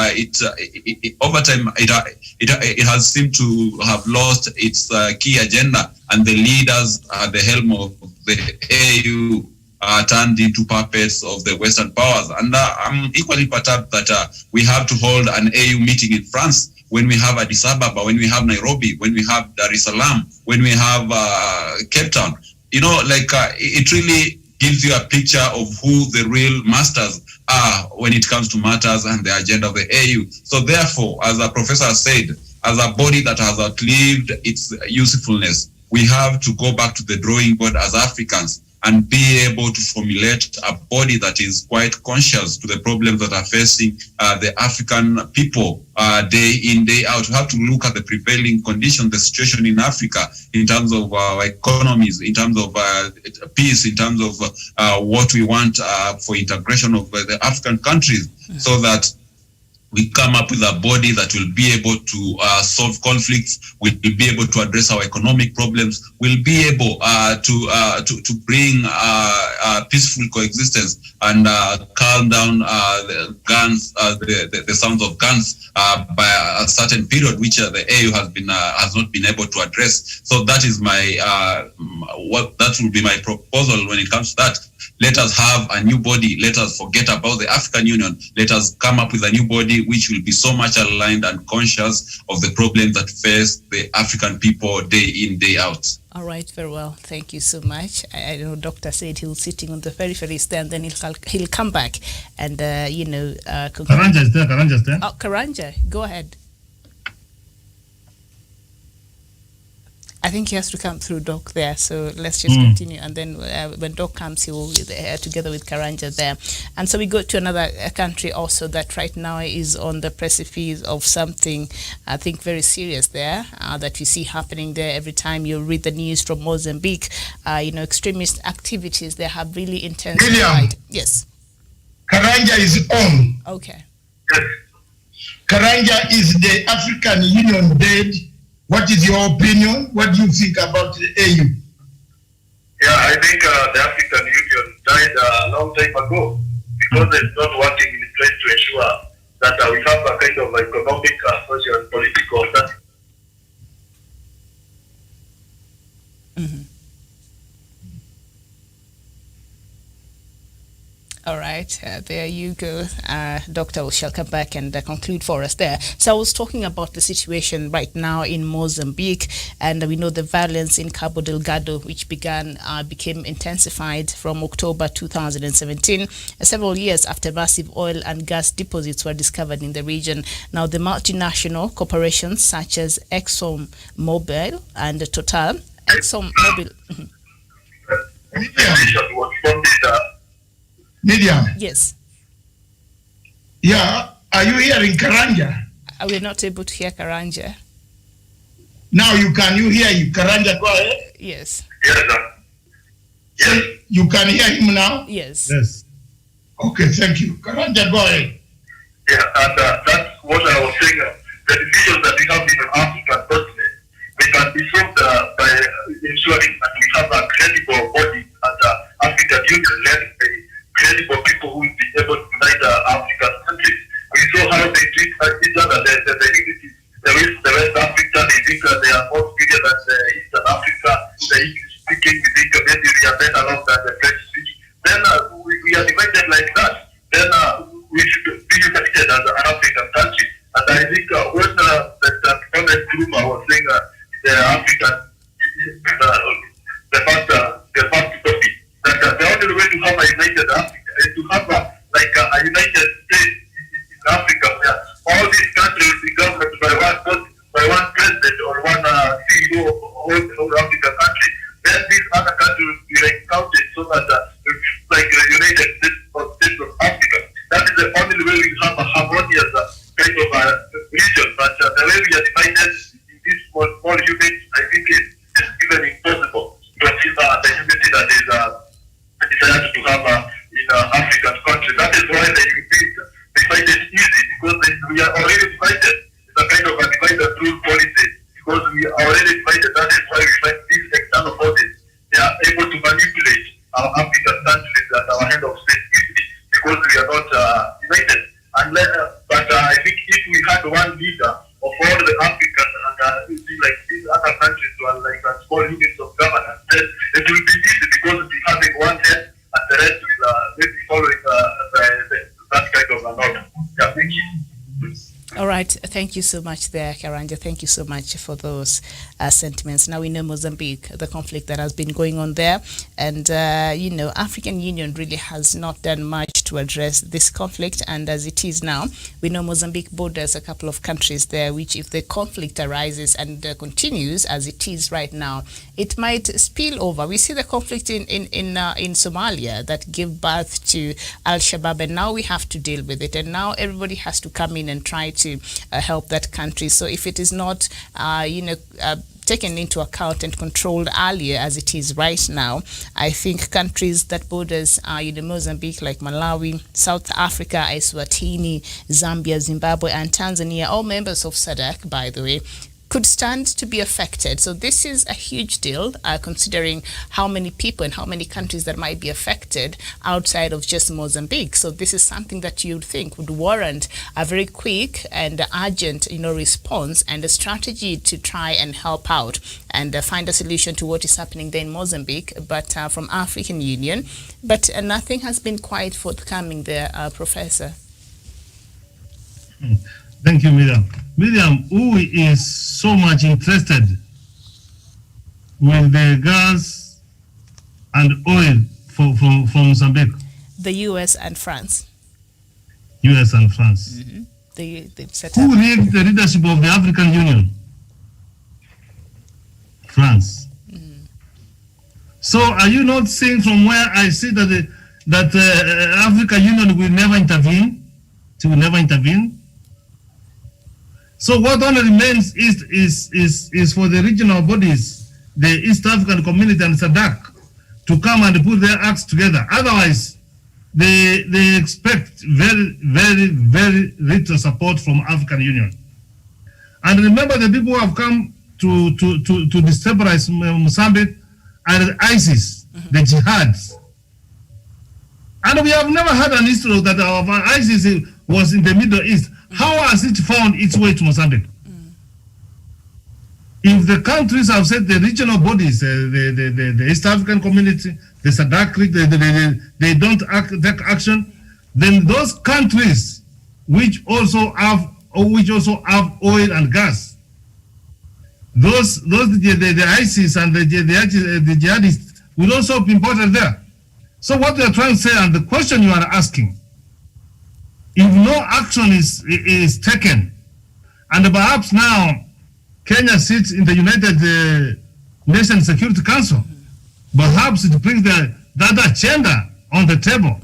over time it has seemed to have lost its key agenda, and the leaders at the helm of the AU turned into puppets of the Western powers. And I'm equally perturbed that we have to hold an AU meeting in France when we have Addis Ababa, when we have Nairobi, when we have Dar es Salaam, when we have Cape Town. You know, it really gives you a picture of who the real masters are when it comes to matters and the agenda of the AU. So therefore, as a professor said, as a body that has outlived its usefulness, we have to go back to the drawing board as Africans and be able to formulate a body that is quite conscious to the problems that are facing the African people day in, day out. We have to look at the prevailing condition, the situation in Africa, in terms of our economies, in terms of peace, in terms of what we want for integration of the African countries, so that we come up with a body that will be able to solve conflicts, will be able to address our economic problems, will be able to bring peaceful coexistence and calm down the guns, the sounds of guns by a certain period, which the AU has not been able to address. So that is my that will be my proposal when it comes to that. Let us have a new body. Let us forget about the African Union. Let us come up with a new body which will be so much aligned and conscious of the problems that face the African people day in, day out. All right, very well. Thank you so much. I know Doctor said he was sitting on the periphery stand, then he'll come back and, Karanja is there, Karanja is there. Oh, Karanja, go ahead. I think he has to come through Doc there, so let's just continue. And then when Doc comes, he will be there together with Karanja there. And so we go to another country also that right now is on the precipice of something, I think, very serious there that you see happening there every time you read the news from Mozambique. Extremist activities, they have really intensified. William. Yes. Karanja is on. Okay. Karanja, is the African Union dead? What is your opinion? What do you think about the AU? Yeah, I think the African Union died a long time ago because it's not working in place to ensure that we have a kind of economic, social, and political standing. Mm-hmm. All right, there you go. Doctor shall come back and conclude for us there. So I was talking about the situation right now in Mozambique, and we know the violence in Cabo Delgado, which became intensified from October 2017, several years after massive oil and gas deposits were discovered in the region. Now, the multinational corporations such as ExxonMobil and Total, ExxonMobil. Miriam. Yes. Yeah, are you hearing Karanja? We're not able to hear Karanja. Now you hear you? Karanja, go ahead. Yes. Yes, sir. Yes. You can hear him now? Yes. Yes. Okay, thank you. Karanja, go ahead. Yeah, and that's what I was saying. The divisions that we have in the African continent, they can be solved by ensuring that we have a credible body at the African Union led by credible people who will be able to unite the African countries. We saw how they treat each other. The West Africa, they think they are more superior than the Eastern Africa. The English speaking, we think maybe we are better off than the French speaking. Then we are divided like that. Then we should be united as an African country. And I think when the comment group was saying the African, the first topic, that the only way to have a united Africa is to have a united state in Africa where all these countries will be governed by one president or one CEO of all African countries. Then these other countries will be counted so that it's like the United States of Africa. That is the only way we have a harmonious kind of region. But the way we are divided in these small units, I think is even impossible to achieve the unity that is desired to have in African countries. That is why the European divided easy, because we are already divided. It's a kind of a divided rule policy, because we are already divided. That is why we find these external bodies. They are able to manipulate our African countries at our head of state easily, because we are not united. But I think if we had one leader of all the Africans and like these other countries were like small units of governance, then it will be easy because we'll be having one head and the rest will maybe following that kind of an order. Yeah, thank you. All right. Thank you so much there, Karanja. Thank you so much for those sentiments. Now we know Mozambique, the conflict that has been going on there. And, African Union really has not done much to address this conflict. And as it is now, we know Mozambique borders a couple of countries there, which if the conflict arises and continues as it is right now, it might spill over. We see the conflict in Somalia that gave birth to Al-Shabaab, and now we have to deal with it. And now everybody has to come in and try to help that country. So if it is not, taken into account and controlled earlier as it is right now. I think countries that borders Mozambique, like Malawi, South Africa, Eswatini, Zambia, Zimbabwe, and Tanzania, all members of SADC, by the way, could stand to be affected. So this is a huge deal, considering how many people and how many countries that might be affected outside of just Mozambique. So this is something that you'd think would warrant a very quick and urgent, response and a strategy to try and help out and find a solution to what is happening there in Mozambique, but from African Union. But nothing has been quite forthcoming there, Professor. Thank you, Miriam. Miriam, who is so much interested with the gas and oil from Mozambique? The U.S. and France. U.S. and France. Mm-hmm. They've set Who up. leads the leadership of the African Union? France. Mm. So are you not saying from where I see that African Union will never intervene? It will never intervene? So what only remains is for the regional bodies, the East African Community and SADC, to come and put their acts together. Otherwise, they expect very, very, very little support from African Union. And remember, the people who have come to destabilize Mozambique are the ISIS, the jihads. And we have never had an history that our ISIS was in the Middle East. How has it found its way to Mozambique? If the countries have said, the regional bodies, the East African Community, the SADC, they don't take action, then those countries which also have oil and gas, the ISIS and the jihadists will also be imported there. So what we are trying to say, and the question you are asking, if no action is taken, and perhaps now Kenya sits in the United Nations Security Council, perhaps it brings that agenda on the table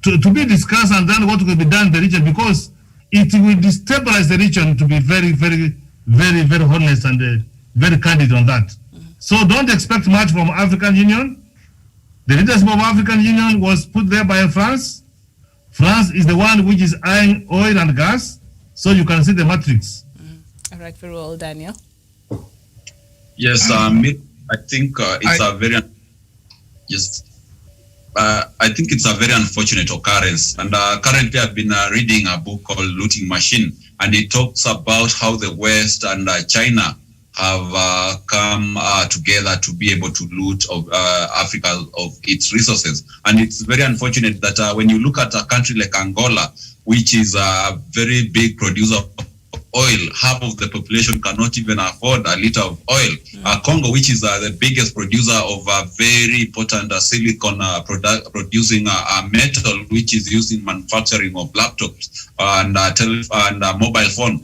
to be discussed, and then what will be done in the region, because it will destabilize the region, to be very, very, very, very honest and very candid on that. So don't expect much from African Union. The leadership of African Union was put there by France. France is the one which is eyeing oil and gas, so you can see the matrix. All right, very well, Daniel. Yes, I think it's a very I think it's a very unfortunate occurrence. And currently, I've been reading a book called Looting Machine, and it talks about how the West and China have come together to be able to loot of Africa of its resources. And it's very unfortunate that when you look at a country like Angola, which is a very big producer of oil, half of the population cannot even afford a liter of oil. Congo, which is the biggest producer of very potent silicon producing metal, which is used in manufacturing of laptops and mobile phone.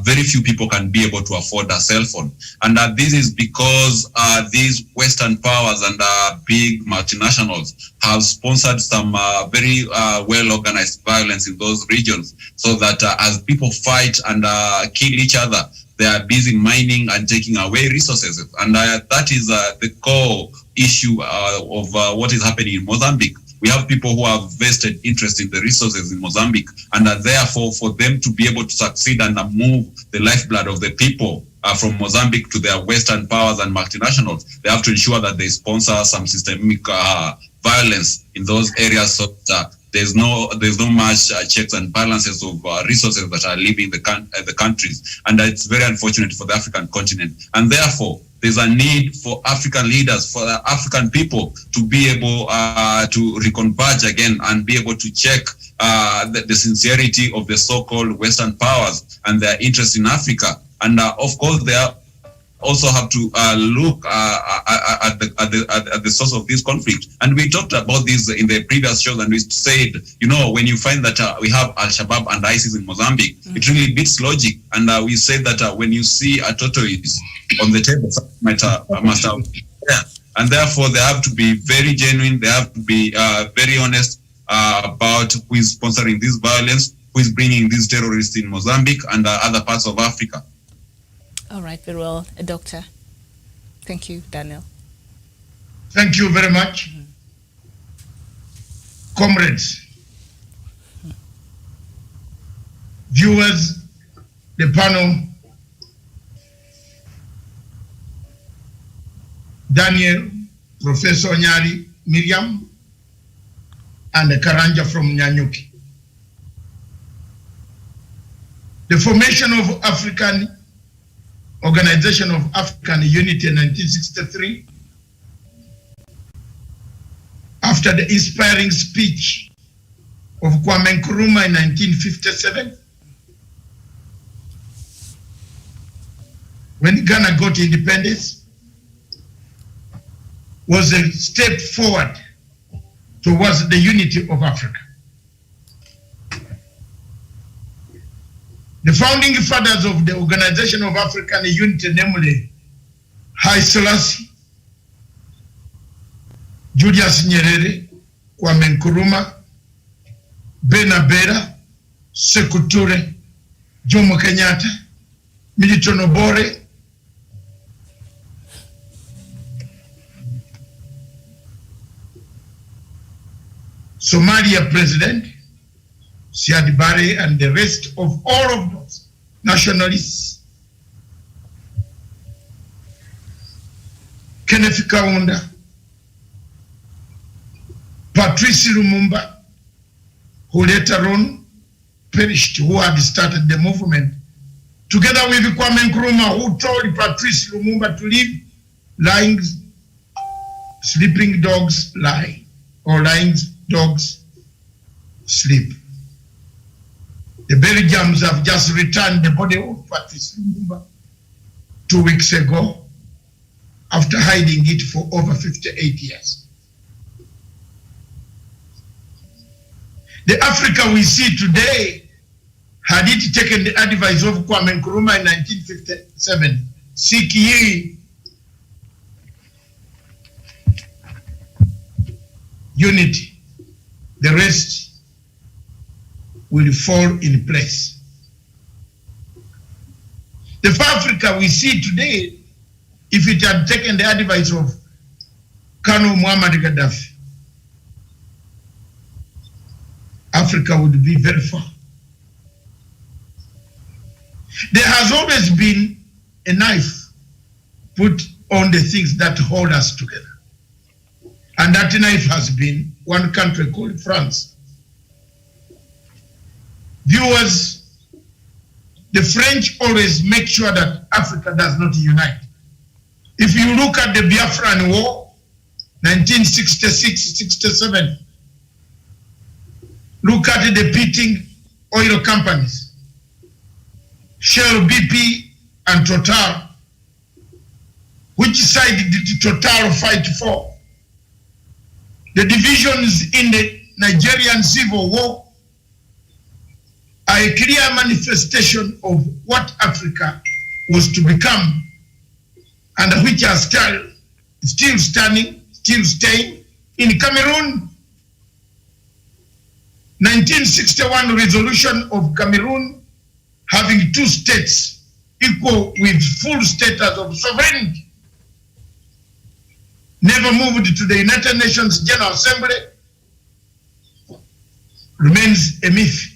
Very few people can be able to afford a cell phone. And this is because these Western powers and big multinationals have sponsored some very well-organized violence in those regions, so that as people fight and kill each other, they are busy mining and taking away resources. And that is the core issue of what is happening in Mozambique. We have people who have vested interest in the resources in Mozambique, and therefore for them to be able to succeed and move the lifeblood of the people from Mozambique to their Western powers and multinationals, they have to ensure that they sponsor some systemic violence in those areas, so that there's no much checks and balances of resources that are leaving the countries. And it's very unfortunate for the African continent. And therefore, there's a need for African leaders, for the African people to be able to reconverge again and be able to check the sincerity of the so-called Western powers and their interest in Africa. And of course, they also have to look at the source of this conflict. And we talked about this in the previous shows, and we said, when you find that we have Al-Shabaab and ISIS in Mozambique, it really beats logic. And we said that when you see a tortoise on the table, must have, and therefore they have to be very genuine. They have to be very honest about who is sponsoring this violence, who is bringing these terrorists in Mozambique and other parts of Africa. All right, very well, Doctor. Thank you, Daniel. Thank you very much. Comrades, viewers, the panel, Daniel, Professor Nyari, Miriam, and Karanja from Nyanyuki. The formation of African Organization of African Unity in 1963, after the inspiring speech of Kwame Nkrumah in 1957, when Ghana got independence, was a step forward towards the unity of Africa. The founding fathers of the Organization of African Unity, namely Haile Selassie, Julius Nyerere, Kwame Nkrumah, Benabera, Sekou Toure, Jomo Kenyatta, Milton Obote, Somalia President Siad Barre, and the rest of all of those nationalists, Kenneth Kaunda, Patrice Lumumba, who later on perished, who had started the movement, together with Kwame Nkrumah, who told Patrice Lumumba to leave lying, sleeping dogs lie, or lying dogs sleep. The Belgians have just returned the body of Patrice Lumumba 2 weeks ago after hiding it for over 58 years. The Africa we see today, had it taken the advice of Kwame Nkrumah in 1957, seek ye unity, the rest will fall in place. The Africa we see today, if it had taken the advice of Colonel Muammar Gaddafi, Africa would be very far. There has always been a knife put on the things that hold us together. And that knife has been one country called France. Viewers, the French always make sure that Africa does not unite. If you look at the Biafran War, 1966-67, look at the beating oil companies, Shell, BP, and Total. Which side did Total fight for? The divisions in the Nigerian Civil War are a clear manifestation of what Africa was to become, and which are still standing, still staying. In Cameroon, 1961 resolution of Cameroon having 2 states equal with full status of sovereignty never moved to the United Nations General Assembly, remains a myth.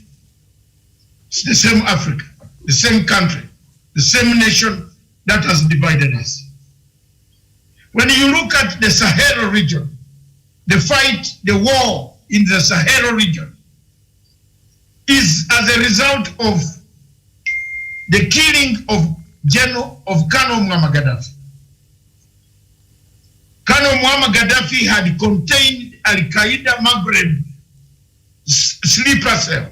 It's the same Africa, the same country, the same nation that has divided us. When you look at the Sahel region, the fight, the war in the Sahel region is as a result of the killing of Colonel Muammar Gaddafi. Colonel Muammar Gaddafi had contained Al-Qaeda Maghreb sleeper cell.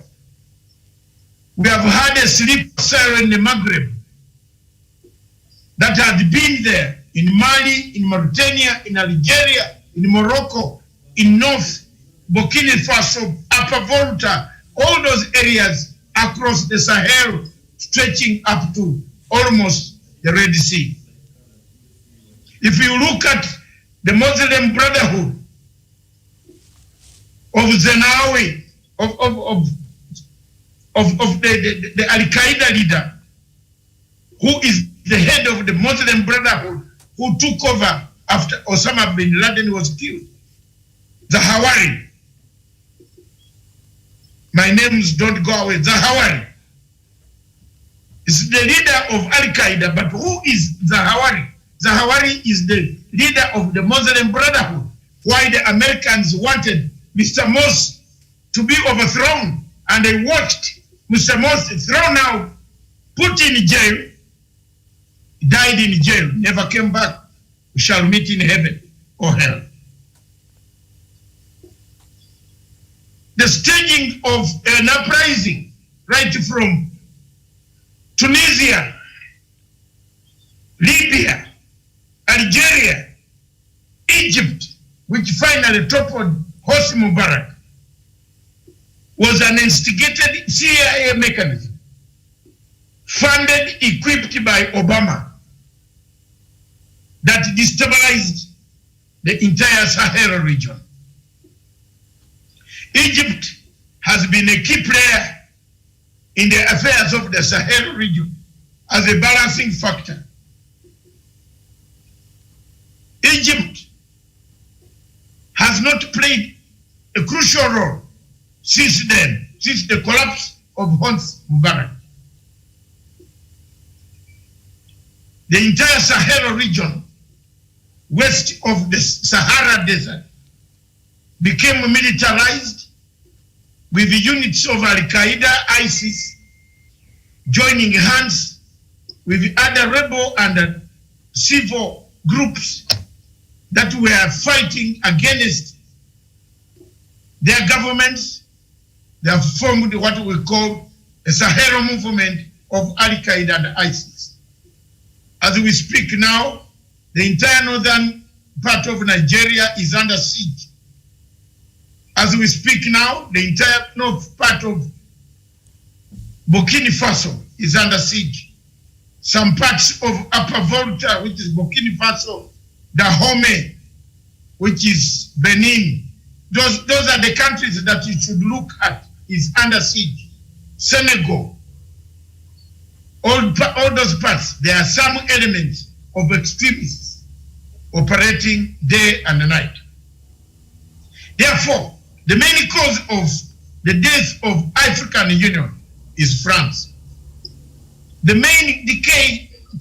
We have had a sleeper cell in the Maghreb that had been there in Mali, in Mauritania, in Algeria, in Morocco, in North Burkina Faso, Upper Volta, all those areas across the Sahel, stretching up to almost the Red Sea. If you look at the Muslim Brotherhood of Zenawi, of the Al-Qaeda leader, who is the head of the Muslim Brotherhood who took over after Osama bin Laden was killed. Zawahiri. My names don't go away. Zawahiri. Is the leader of Al-Qaeda, but who is Zawahiri? Zawahiri is the leader of the Muslim Brotherhood. Why the Americans wanted Mr. Morsi to be overthrown, and they watched Mr. Morsi thrown out, put in jail, died in jail, never came back. We shall meet in heaven or hell. The staging of an uprising right from Tunisia, Libya, Algeria, Egypt, which finally toppled Hosni Mubarak, was an instigated CIA mechanism, funded, equipped by Obama, that destabilized the entire Sahel region. Egypt has been a key player in the affairs of the Sahel region as a balancing factor. Egypt has not played a crucial role since then, since the collapse of Hosni Mubarak. The entire Sahel region, west of the Sahara Desert, became militarized with the units of Al-Qaeda, ISIS, joining hands with other rebel and civil groups that were fighting against their governments. They have formed what we call a Sahel movement of Al-Qaeda and ISIS. As we speak now, the entire northern part of Nigeria is under siege. As we speak now, the entire north part of Burkina Faso is under siege. Some parts of Upper Volta, which is Burkina Faso, Dahomey, which is Benin, those are the countries that you should look at, is under siege. Senegal, all those parts, there are some elements of extremists operating day and night. Therefore, the main cause of the death of African Union is France. The main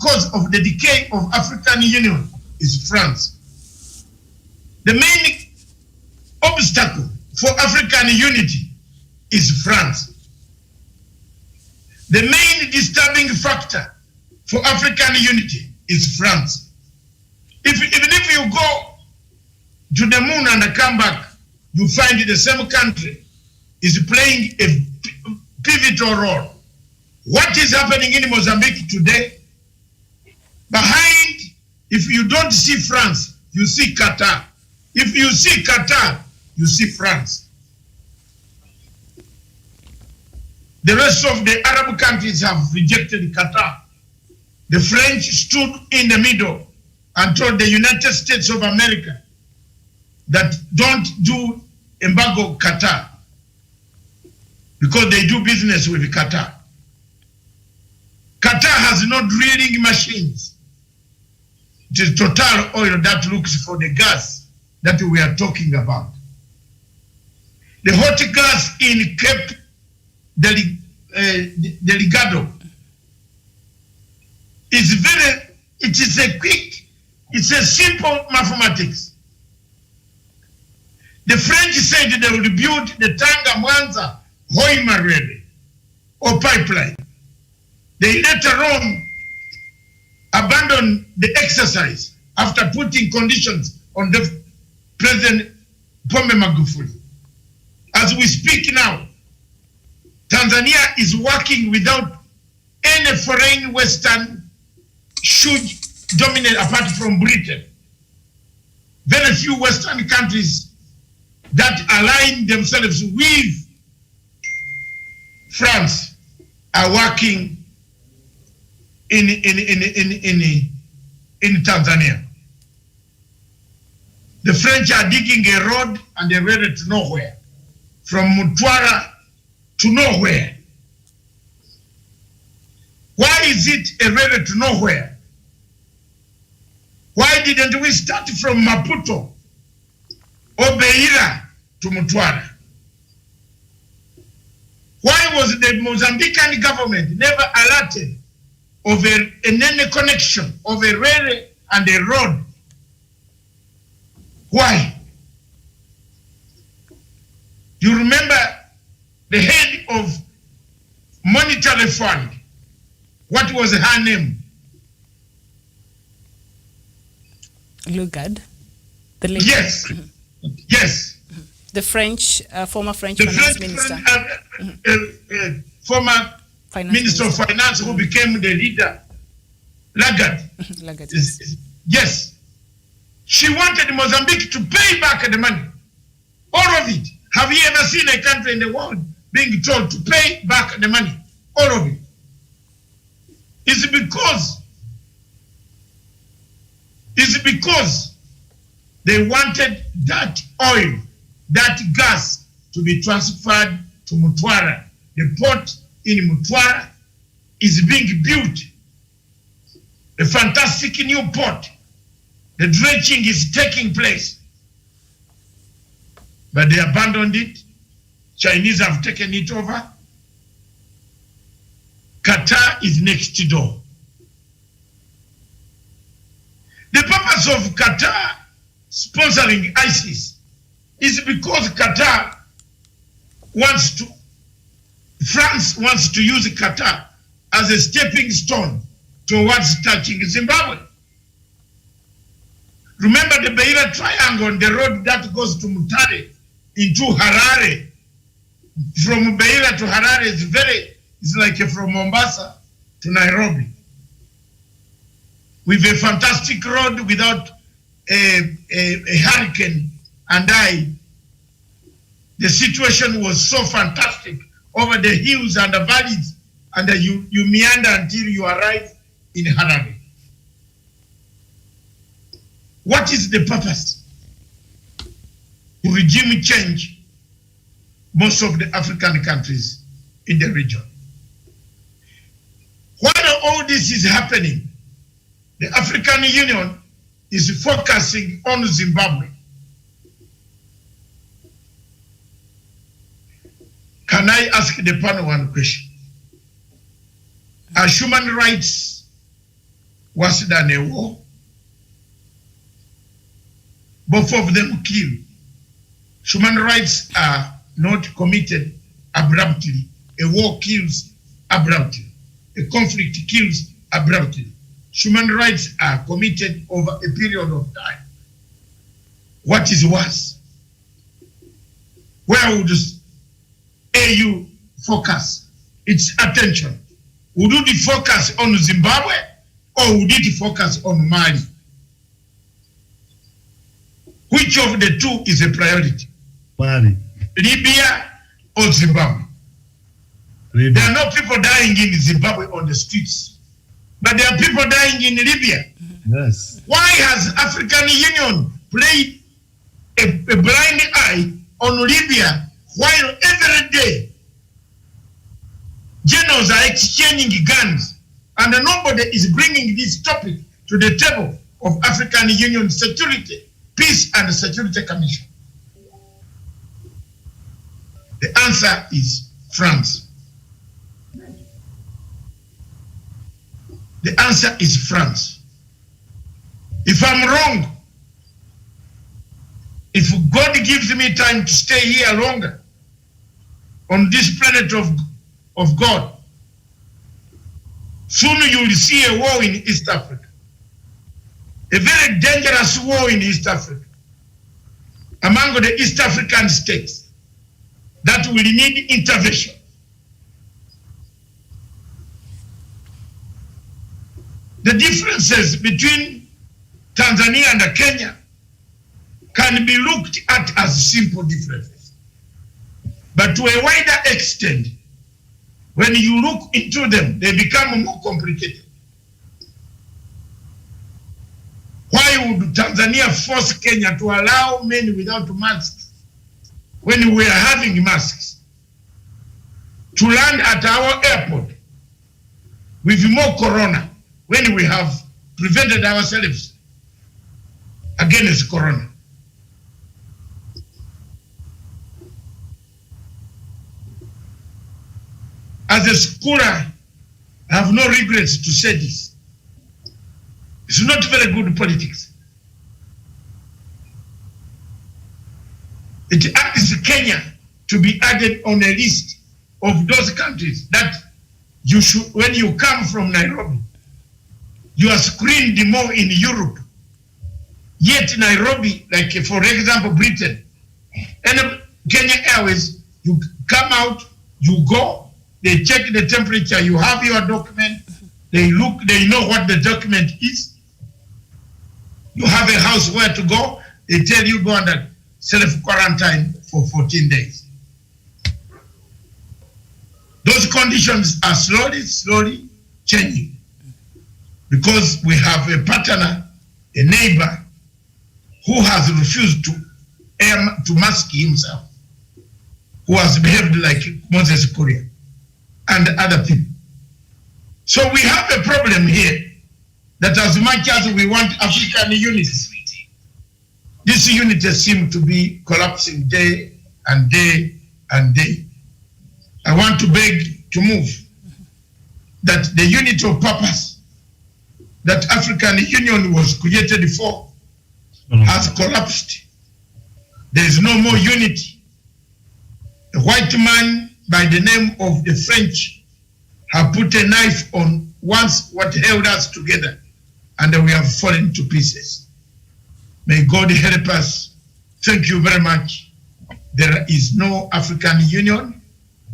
cause of the decay of African Union is France. The main obstacle for African unity is France. The main disturbing factor for African unity is France. Even if you go to the moon and come back, you find the same country is playing a pivotal role. What is happening in Mozambique today? Behind, if you don't see France, you see Qatar. If you see Qatar, you see France. The rest of the Arab countries have rejected Qatar. The French stood in the middle and told the United States of America that don't do embargo Qatar because they do business with Qatar. Qatar has no drilling machines. It is Total Oil that looks for the gas that we are talking about. The hot gas in Cape Delgado it's a simple mathematics. The French said they would build the Tanga Mwanza Hoima railway or pipeline. They later on abandoned the exercise after putting conditions on the President Pombe Magufuli. As we speak now, Tanzania is working without any foreign Western should dominate apart from Britain. Very few Western countries that align themselves with France are working in Tanzania. The French are digging a road and they're ready to nowhere, from Mutwara to nowhere. Why is it a ready to nowhere? Why didn't we start from Maputo or Beira to Mutwara? Why was the Mozambican government never alerted of any connection of a railway and a road? Why? You remember the head of Monetary Fund? What was her name? Lugard. The lady. Yes. Yes. The French, former French finance minister. Former Minister of Finance who became the leader. Lagarde. Lagarde. Yes. She wanted Mozambique to pay back the money. All of it. Have you ever seen a country in the world being told to pay back the money? All of it. It's because they wanted that oil, that gas to be transferred to Mutwara. The port in Mutwara is being built. A fantastic new port. The dredging is taking place. But they abandoned it. Chinese have taken it over. Qatar is next door. The purpose of Qatar sponsoring ISIS is because Qatar wants to, France wants to use Qatar as a stepping stone towards touching Zimbabwe. Remember the Beira Triangle, the road that goes to Mutare into Harare. From Beira to Harare it's like from Mombasa to Nairobi. With a fantastic road without a hurricane and the situation was so fantastic over the hills and the valleys, and you meander until you arrive in Harare. What is the purpose? To regime change most of the African countries in the region. While all this is happening, the African Union is focusing on Zimbabwe. Can I ask the panel one question? Are human rights worse than a war? Both of them kill. Human rights are not committed abruptly. A war kills abruptly. A conflict kills abruptly. Human rights are committed over a period of time. What is worse? Where would AU focus its attention? Would it focus on Zimbabwe or would it focus on Mali? Which of the two is a priority? Mali. Libya or Zimbabwe? Libya. There are no people dying in Zimbabwe on the streets, but there are people dying in Libya. Yes. Why has African Union played a blind eye on Libya while every day generals are exchanging guns and nobody is bringing this topic to the table of African Union Security, Peace and Security Commission? The answer is France. The answer is France. If I'm wrong, if God gives me time to stay here longer on this planet of God, soon you will see a war in East Africa. A very dangerous war in East Africa among the East African states that will need intervention. The differences between Tanzania and Kenya can be looked at as simple differences. But to a wider extent, when you look into them, they become more complicated. Why would Tanzania force Kenya to allow men without masks when we are having masks to land at our airport with more corona when we have prevented ourselves against corona. As a scholar, I have no regrets to say this. It's not very good politics. It asks Kenya to be added on a list of those countries that you should, when you come from Nairobi, you are screened more in Europe. Yet Nairobi, like for example, Britain, and Kenya Airways, you come out, you go, they check the temperature, you have your document, they look, they know what the document is. You have a house where to go, they tell you go under self-quarantine for 14 days. Those conditions are slowly changing because we have a partner, a neighbor, who has refused to mask himself, who has behaved like Moses Korea and other people. So we have a problem here that as much as we want African unity, this unity seems to be collapsing day and day and day. I want to beg to move that the unity of purpose that African Union was created for has collapsed. There is no more unity. A white man by the name of the French have put a knife on once what held us together, and we have fallen to pieces. May God help us. Thank you very much. There is no African Union.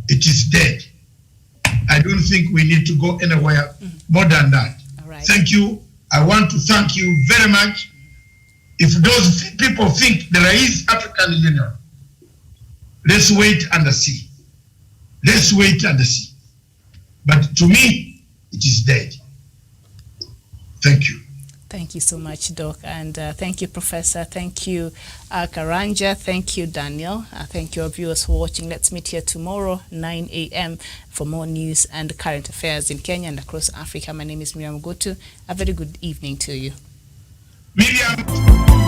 It is dead. I don't think we need to go anywhere more than that. All right. Thank you. I want to thank you very much. If those people think there is African Union, let's wait and see. Let's wait and see. But to me, it is dead. Thank you. Thank you so much, Doc, and thank you, Professor. Thank you, Karanja. Thank you, Daniel. Thank you, our viewers, for watching. Let's meet here tomorrow, 9 a.m. for more news and current affairs in Kenya and across Africa. My name is Miriam Gotu. A very good evening to you. Miriam.